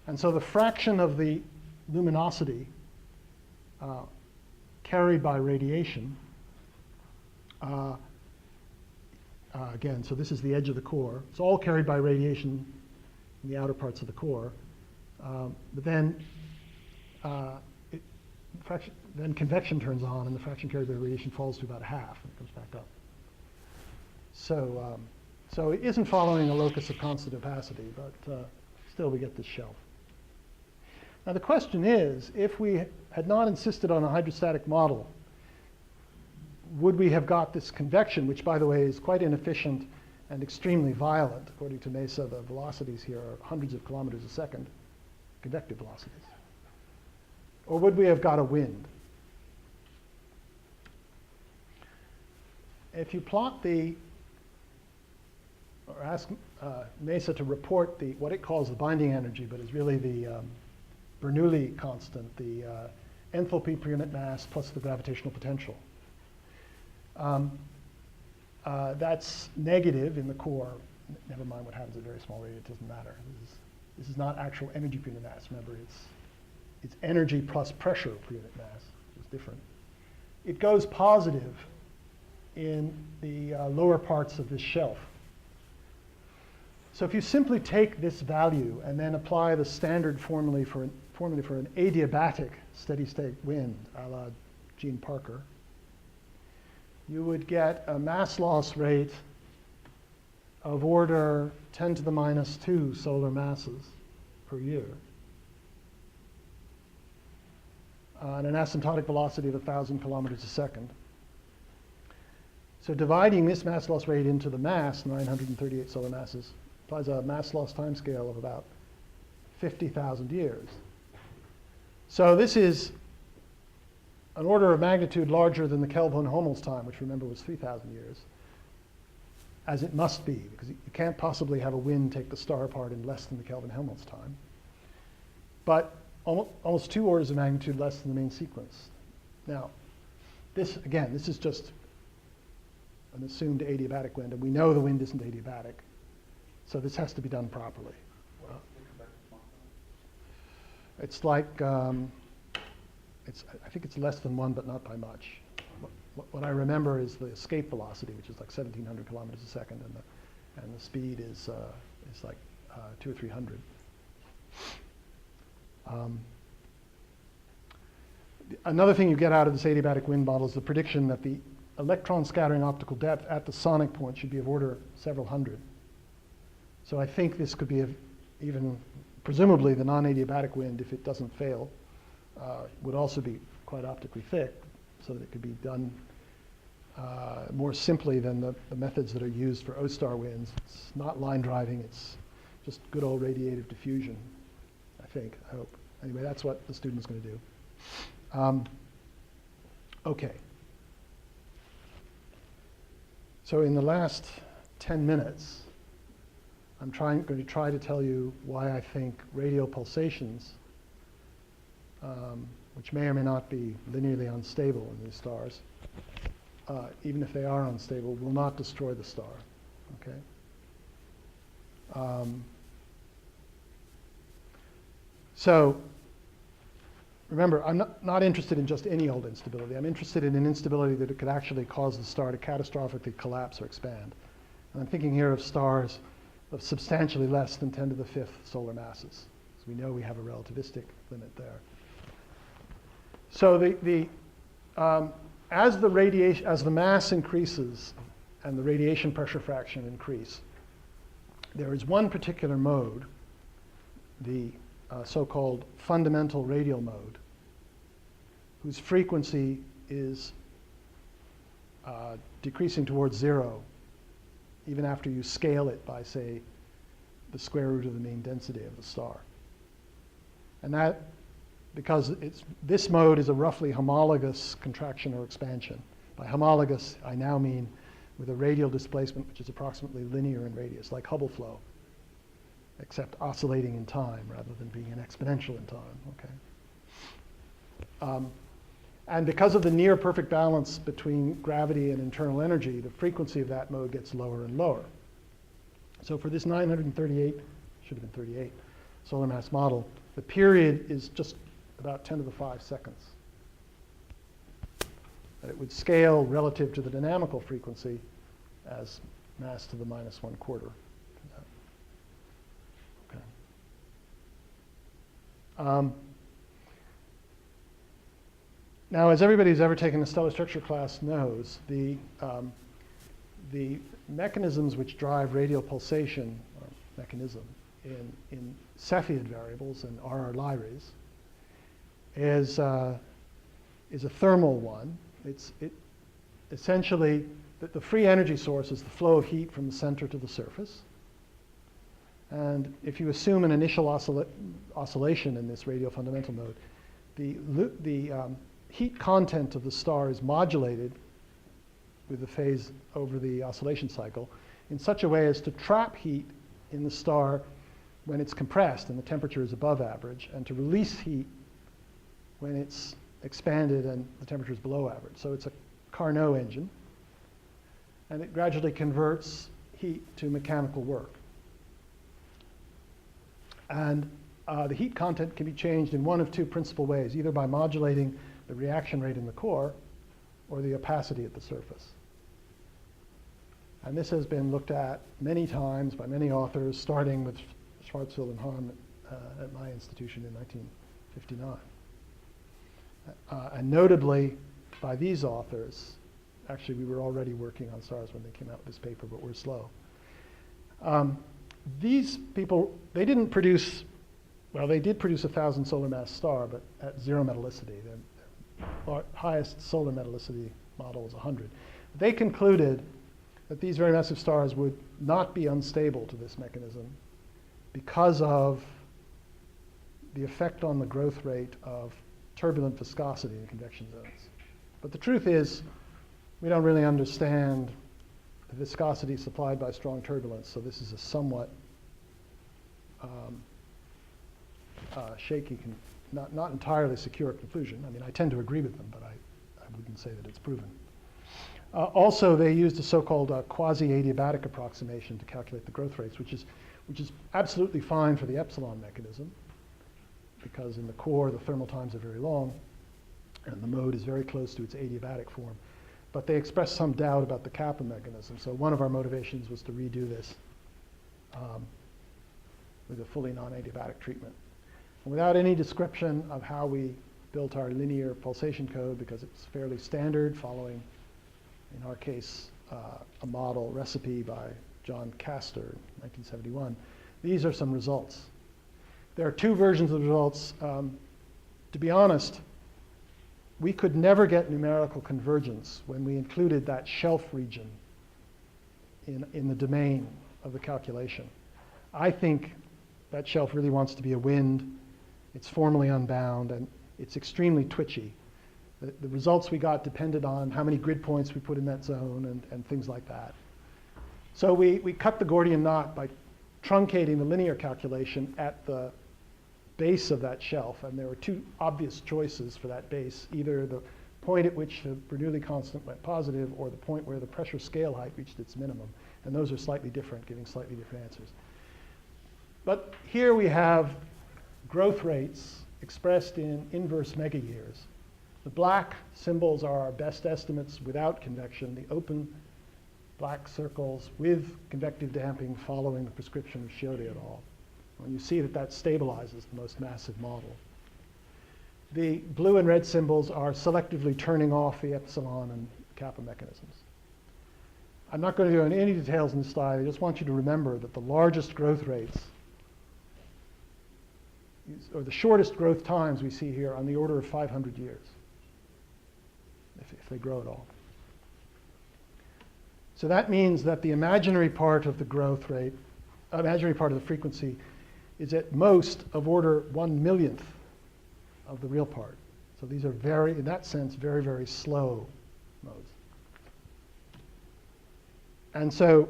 And so the fraction of the luminosity carried by radiation, again, so this is the edge of the core. It's all carried by radiation in the outer parts of the core. But then then convection turns on, and the fraction carried by radiation falls to about half, and it comes back up. So, so it isn't following a locus of constant opacity, but still we get this shelf. Now the question is, if we had not insisted on a hydrostatic model, would we have got this convection, which by the way is quite inefficient and extremely violent? According to MESA, the velocities here are hundreds of kilometers a second, convective velocities. Or would we have got a wind? If you plot or ask MESA to report what it calls the binding energy, but is really the Bernoulli constant, the enthalpy per unit mass plus the gravitational potential. That's negative in the core. Never mind what happens at very small rate, it doesn't matter. This is not actual energy per unit mass. Remember, it's energy plus pressure per unit mass, which is different. It goes positive in the lower parts of this shelf. So if you simply take this value and then apply the standard formula for an adiabatic steady state wind, a la Gene Parker, you would get a mass loss rate of order 10 to the minus 2 solar masses per year, and an asymptotic velocity of 1,000 kilometers a second. So dividing this mass loss rate into the mass, 938 solar masses, implies a mass loss timescale of about 50,000 years. So this is an order of magnitude larger than the Kelvin-Hummels time, which remember was 3,000 years, as it must be, because you can't possibly have a wind take the star apart in less than the Kelvin-Hummels time. But almost 2 orders of magnitude less than the main sequence. Now, this is just an assumed adiabatic wind, and we know the wind isn't adiabatic, so this has to be done properly. It's like, I think it's less than 1, but not by much. What I remember is the escape velocity, which is like 1,700 kilometers a second, and the speed is like 200 or 300. Another thing you get out of this adiabatic wind model is the prediction that the electron scattering optical depth at the sonic point should be of order several hundred. So I think this could be even, presumably the non-adiabatic wind, if it doesn't fail, would also be quite optically thick, so that it could be done more simply than the methods that are used for O-star winds. It's not line driving, it's just good old radiative diffusion, I think, I hope. Anyway, that's what the student's going to do. Okay. So in the last 10 minutes, I'm going to try to tell you why I think radial pulsations, which may or may not be linearly unstable in these stars, even if they are unstable, will not destroy the star. Okay. So remember, I'm not interested in just any old instability. I'm interested in an instability that could actually cause the star to catastrophically collapse or expand. And I'm thinking here of stars of substantially less than 10 to the 5th solar masses. So we know we have a relativistic limit there. So as the mass increases and the radiation pressure fraction increase, there is one particular mode, the so-called fundamental radial mode, whose frequency is decreasing towards 0, even after you scale it by, say, the square root of the mean density of the star. And that, because this mode is a roughly homologous contraction or expansion. By homologous, I now mean with a radial displacement which is approximately linear in radius, like Hubble flow, except oscillating in time rather than being an exponential in time, okay? And because of the near perfect balance between gravity and internal energy, the frequency of that mode gets lower and lower. So for this 938, should have been 38, solar mass model, the period is just about 10 to the 5 seconds. And it would scale relative to the dynamical frequency as mass to the minus 1/4. Okay. Now, as everybody who's ever taken a stellar structure class knows, the mechanisms which drive radial pulsation, or mechanism, in Cepheid variables and RR Lyrays is a thermal one. Essentially, the free energy source is the flow of heat from the center to the surface. And if you assume an initial oscillation in this radial fundamental mode, the heat content of the star is modulated with the phase over the oscillation cycle in such a way as to trap heat in the star when it's compressed and the temperature is above average, and to release heat when it's expanded and the temperature is below average. So it's a Carnot engine, and it gradually converts heat to mechanical work. And the heat content can be changed in one of two principal ways, either by modulating the reaction rate in the core or the opacity at the surface. And this has been looked at many times by many authors, starting with Schwarzschild and Hahn at my institution in 1959. And notably, by these authors. Actually, we were already working on stars when they came out with this paper, but we're slow. These people, they didn't produce, well, they did produce a 1,000 solar mass star, but at 0 metallicity. Their highest solar metallicity model is 100. They concluded that these very massive stars would not be unstable to this mechanism because of the effect on the growth rate of turbulent viscosity in convection zones. But the truth is, we don't really understand the viscosity supplied by strong turbulence, so this is a somewhat shaky, not entirely secure conclusion. I mean, I tend to agree with them, but I wouldn't say that it's proven. Also, they used a so-called quasi-adiabatic approximation to calculate the growth rates, which is absolutely fine for the epsilon mechanism, because in the core, the thermal times are very long, and the mode is very close to its adiabatic form. But they expressed some doubt about the kappa mechanism, so one of our motivations was to redo this with a fully non-adiabatic treatment. And without any description of how we built our linear pulsation code, because it's fairly standard, following, in our case, a model recipe by John Castor in 1971. These are some results. There are two versions of the results. To be honest, we could never get numerical convergence when we included that shelf region in the domain of the calculation. I think that shelf really wants to be a wind. It's formally unbound, and it's extremely twitchy. The results we got depended on how many grid points we put in that zone and things like that. So we cut the Gordian knot by truncating the linear calculation at the base of that shelf, and there were two obvious choices for that base, either the point at which the Bernoulli constant went positive or the point where the pressure scale height reached its minimum, and those are slightly different, giving slightly different answers. But here we have growth rates expressed in inverse megayears. The black symbols are our best estimates without convection, the open black circles with convective damping following the prescription of Chiodi et al. And you see that that stabilizes the most massive model. The blue and red symbols are selectively turning off the epsilon and kappa mechanisms. I'm not going to go into any details in this slide. I just want you to remember that the largest growth rates, or the shortest growth times we see here, are on the order of 500 years, if they grow at all. So that means that the imaginary part of the growth rate, imaginary part of the frequency, is at most of order 1/1,000,000th of the real part. So these are very, in that sense, very, very slow modes. And so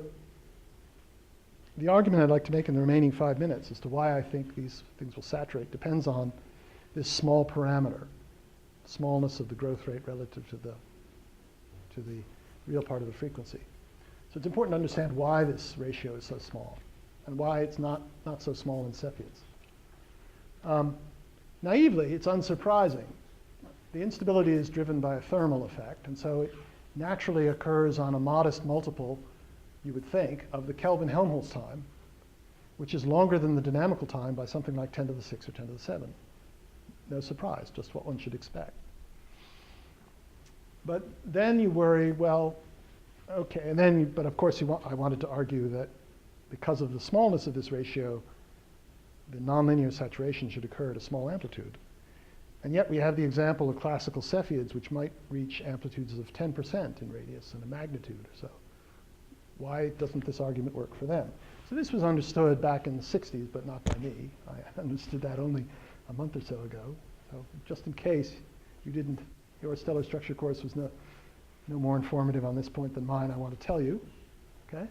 the argument I'd like to make in the remaining 5 minutes as to why I think these things will saturate depends on this small parameter, smallness of the growth rate relative to the real part of the frequency. So it's important to understand why this ratio is so small and why it's not so small in Cepheids. Naively, it's unsurprising. The instability is driven by a thermal effect, and so it naturally occurs on a modest multiple, you would think, of the Kelvin-Helmholtz time, which is longer than the dynamical time by something like 10 to the 6 or 10 to the 7. No surprise, just what one should expect. But then you worry, well, okay, and then, but of course I wanted to argue that because of the smallness of this ratio, the nonlinear saturation should occur at a small amplitude. And yet we have the example of classical Cepheids, which might reach amplitudes of 10% in radius and a magnitude or so. Why doesn't this argument work for them? So this was understood back in the 60s, but not by me. I understood that only a month or so ago. So just in case you didn't, your stellar structure course was no more informative on this point than mine, I want to tell you. Okay?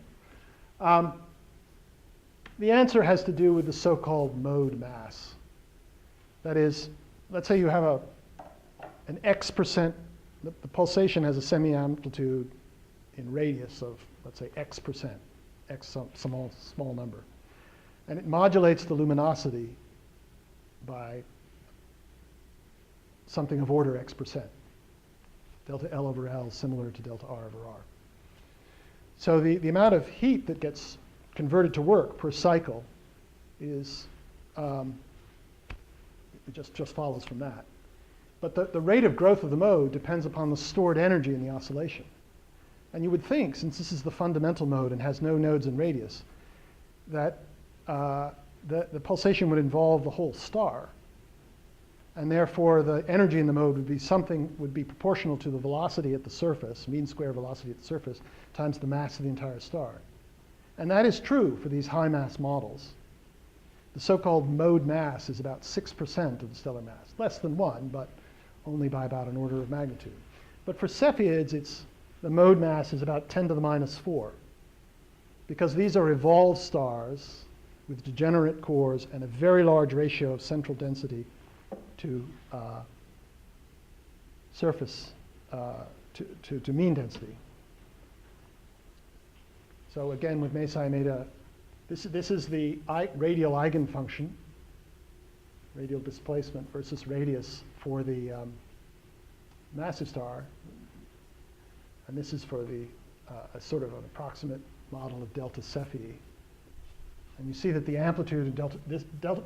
The answer has to do with the so-called mode mass. That is, let's say you have an X%, the pulsation has a semi-amplitude in radius of, let's say, X%, X some small number. And it modulates the luminosity by something of order X%. Delta L over L is similar to delta R over R. So the amount of heat that gets converted to work per cycle is, it just follows from that. But the rate of growth of the mode depends upon the stored energy in the oscillation. And you would think, since this is the fundamental mode and has no nodes in radius, that the pulsation would involve the whole star. And therefore, the energy in the mode would be proportional to the velocity at the surface, mean square velocity at the surface, times the mass of the entire star. And that is true for these high mass models. The so-called mode mass is about 6% of the stellar mass. Less than 1, but only by about an order of magnitude. But for Cepheids, the mode mass is about 10 to the minus 4. Because these are evolved stars with degenerate cores and a very large ratio of central density to surface, to mean density. So again, with MESA, I made this is the radial eigenfunction, radial displacement versus radius for the massive star. And this is for the a sort of an approximate model of delta Cephei. And you see that the amplitude of delta,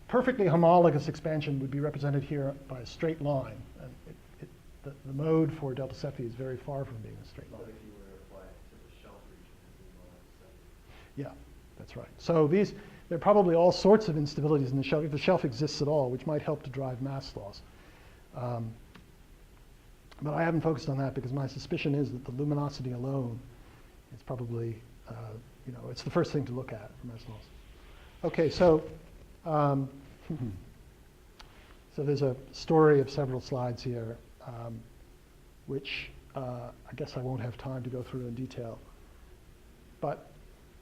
perfectly homologous expansion would be represented here by a straight line. And the mode for delta Cephei is very far from being a straight line. But if you were to apply it to the shelf region, it would be more like Yeah, that's right. So there are probably all sorts of instabilities in the shelf, if the shelf exists at all, which might help to drive mass loss. But I haven't focused on that because my suspicion is that the luminosity alone is probably, it's the first thing to look at for mass loss. Okay, so so there's a story of several slides here, which I guess I won't have time to go through in detail. But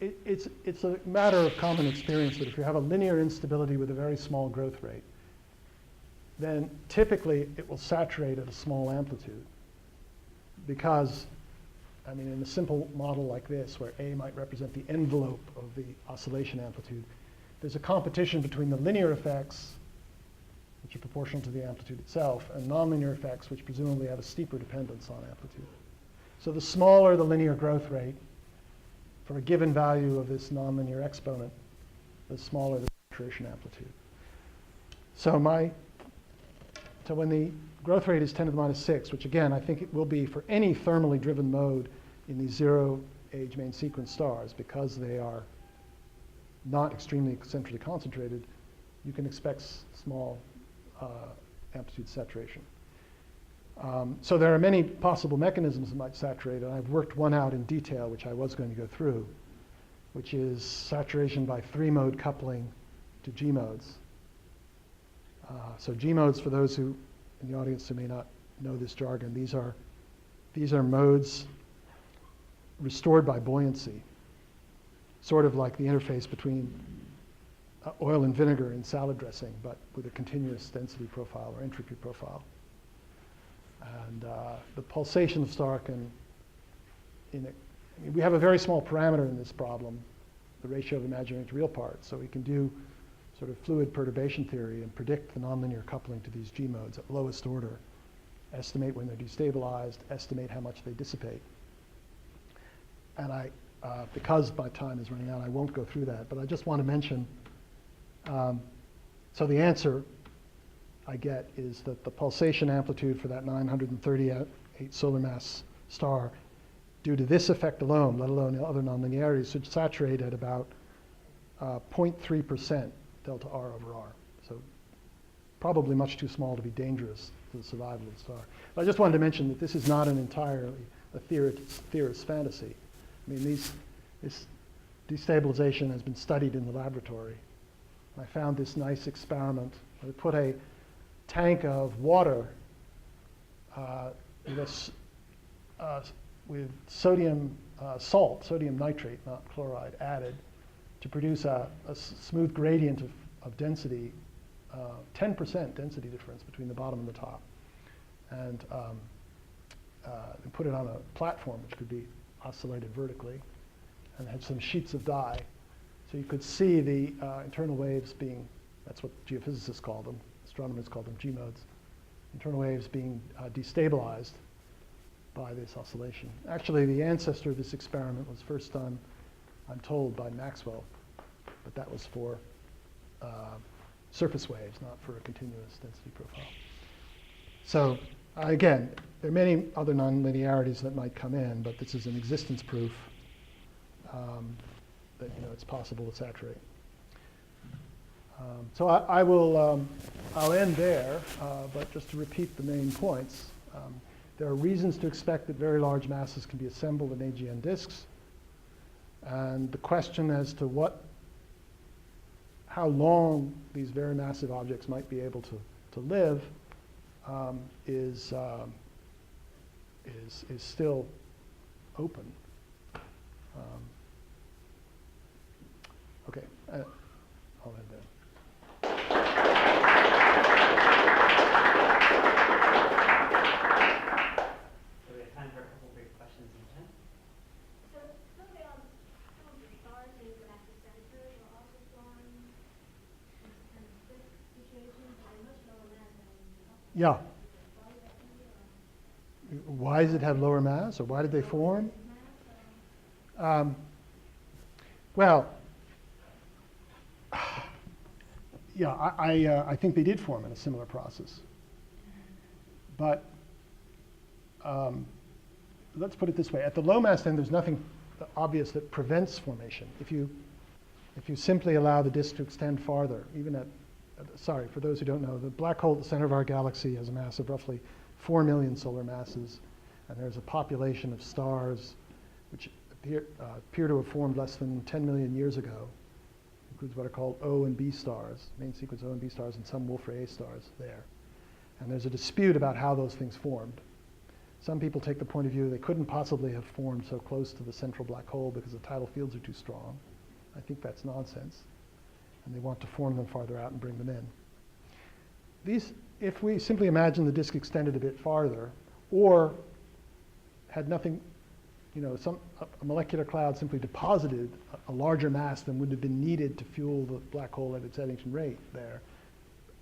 it's a matter of common experience that if you have a linear instability with a very small growth rate, then typically it will saturate at a small amplitude. Because, I mean, in a simple model like this, where A might represent the envelope of the oscillation amplitude, there's a competition between the linear effects, which are proportional to the amplitude itself, and nonlinear effects, which presumably have a steeper dependence on amplitude. So the smaller the linear growth rate for a given value of this nonlinear exponent, the smaller the saturation amplitude. So when the growth rate is 10 to the minus 6, which again, I think it will be for any thermally driven mode in these zero-age main sequence stars, because they are not extremely centrally concentrated, you can expect small amplitude saturation. So there are many possible mechanisms that might saturate, and I've worked one out in detail, which I was going to go through, which is saturation by 3-mode coupling to G modes. So G modes, for those who in the audience who may not know this jargon, these are modes restored by buoyancy, sort of like the interface between oil and vinegar in salad dressing, but with a continuous density profile or entropy profile. And the pulsation of star can, we have a very small parameter in this problem, the ratio of imaginary to real parts, so we can do sort of fluid perturbation theory and predict the nonlinear coupling to these G modes at lowest order, estimate when they're destabilized, estimate how much they dissipate. And because my time is running out, I won't go through that, but I just want to mention, so the answer I get is that the pulsation amplitude for that 938 solar mass star, due to this effect alone, let alone other nonlinearities, should saturate at about 0.3% delta R over R. So probably much too small to be dangerous to the survival of the star. But I just wanted to mention that this is not an entirely a theorist's fantasy. I mean, this destabilization has been studied in the laboratory. I found this nice experiment. I put a tank of water with sodium salt, sodium nitrate, not chloride, added to produce a smooth gradient of density, 10% density difference between the bottom and the top. And put it on a platform which could be oscillated vertically, and had some sheets of dye. So you could see the internal waves being, that's what geophysicists call them, astronomers call them G modes, internal waves being destabilized by this oscillation. Actually, the ancestor of this experiment was first done, I'm told, by Maxwell, but that was for surface waves, not for a continuous density profile. So again, there are many other nonlinearities that might come in, but this is an existence proof that it's possible to saturate. So I will, I'll end there, but just to repeat the main points. There are reasons to expect that very large masses can be assembled in AGN disks. And the question as to how long these very massive objects might be able to live is still open. Okay, I'll end there. So we have time for a couple brief questions in Jen. So some of the stars in galactic centers are also formed in kind of this situation, but much lower mass than Yeah. why would that be, or Why does it have lower mass, or why did they form? mass, Well, yeah, I think they did form in a similar process. But let's put it this way. At the low mass end, there's nothing obvious that prevents formation. If you simply allow the disk to extend farther, even sorry, for those who don't know, the black hole at the center of our galaxy has a mass of roughly 4 million solar masses, and there's a population of stars which appear to have formed less than 10 million years ago. Includes what are called O and B stars, main sequence O and B stars, and some Wolf-Rayet stars there. And there's a dispute about how those things formed. Some people take the point of view they couldn't possibly have formed so close to the central black hole because the tidal fields are too strong. I think that's nonsense. And they want to form them farther out and bring them in. If we simply imagine the disk extended a bit farther, or had nothing, a molecular cloud simply deposited a larger mass than would have been needed to fuel the black hole at its Eddington rate there,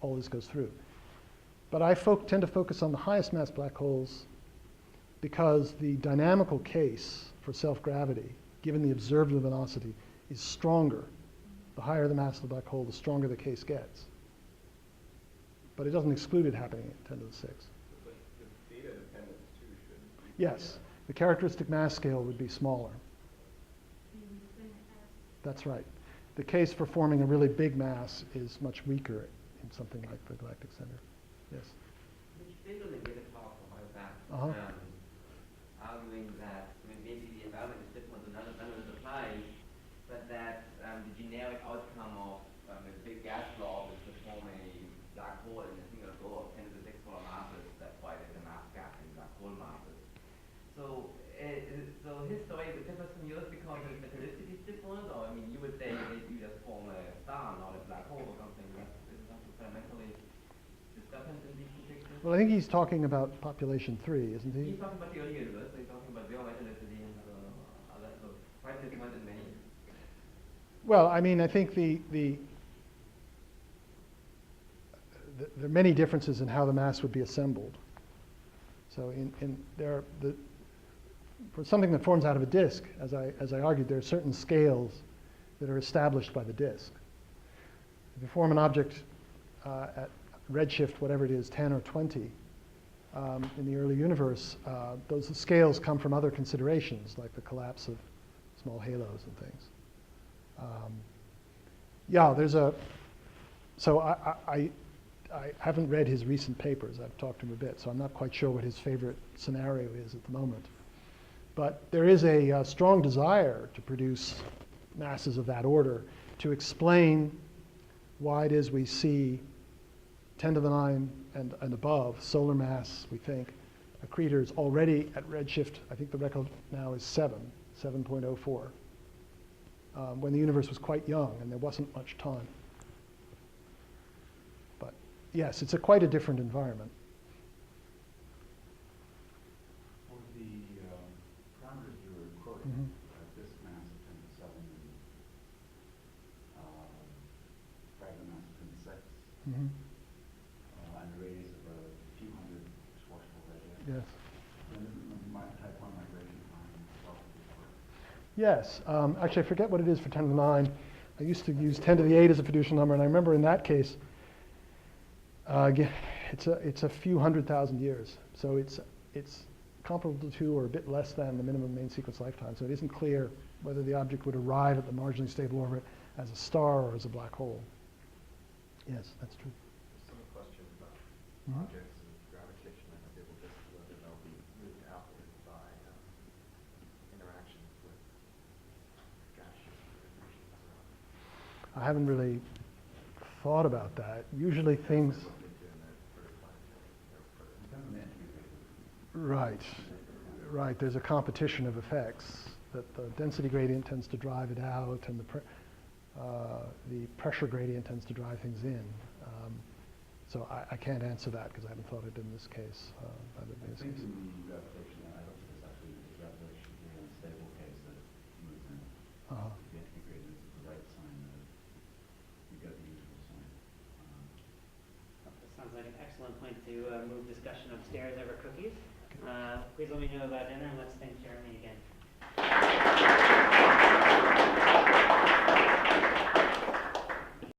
all this goes through. But I tend to focus on the highest mass black holes because the dynamical case for self-gravity, given the observed luminosity, is stronger. The higher the mass of the black hole, the stronger the case gets. But it doesn't exclude it happening at 10 to the 6. But the data dependence too should. Yes, the characteristic mass scale would be smaller. That's right. The case for forming a really big mass is much weaker in something like the galactic center. Yes? Which paper they gave a talk a while back, arguing that maybe the environment is different than none of it applies, but that the generic outcome of a big gas blob is to form a black hole in a single go of 10 to the 6 solar masses. That's why there's a mass gap in black hole masses. So his story differs from yours because the metallicity is different, or you would say that you just form a star, not a black hole or something. Is something fundamentally discrepant in these two pictures? Well, I think he's talking about population 3, isn't he? He's talking about the early universe, so he's talking about zero metallicity and other, so quite different in many. Well, I think there are many differences in how the mass would be assembled. So for something that forms out of a disk, as I argued, there are certain scales that are established by the disk. If you form an object at redshift, whatever it is, 10 or 20, in the early universe, those scales come from other considerations, like the collapse of small halos and things. So I haven't read his recent papers. I've talked to him a bit, so I'm not quite sure what his favorite scenario is at the moment. But there is a strong desire to produce masses of that order to explain why it is we see 10 to the 9 and above solar mass, we think, accretors already at redshift. I think the record now is 7.04, when the universe was quite young and there wasn't much time. But yes, it's quite a different environment. For the parameters you were quoting, disk mass of 10 to 7 and fragment mass of 10 to 6, and the radius of a few hundred Schwarzschild radii. Yes. And type 1 migration time relatively short. Yes. Actually, I forget what it is for 10 to the 9. I used to use 10 to the 8 as a fiducial number, and I remember in that case, It's a few 100,000 years. So it's comparable to or a bit less than the minimum main sequence lifetime. So it isn't clear whether the object would arrive at the marginally stable orbit as a star or as a black hole. Yes, that's true. There's some question about Mhm. objects and gravitation, and if they will just whether they'll be moved outward by interactions with gaseous vibrations around. I haven't really thought about that. Usually things, What they do in their protoplanetary, It doesn't integrate. right, right. There's a competition of effects that the density gradient tends to drive it out, and the pressure gradient tends to drive things in. So I can't answer that because I haven't thought it in this case. I think in the gravitation, I don't think it's actually the gravitation here in the stable case that moves in. Uh-huh. If you integrate it into the right sign, you get the usual sign. That sounds like an excellent point to move discussion upstairs over cookies. Please let me know about dinner, and let's thank Jeremy again.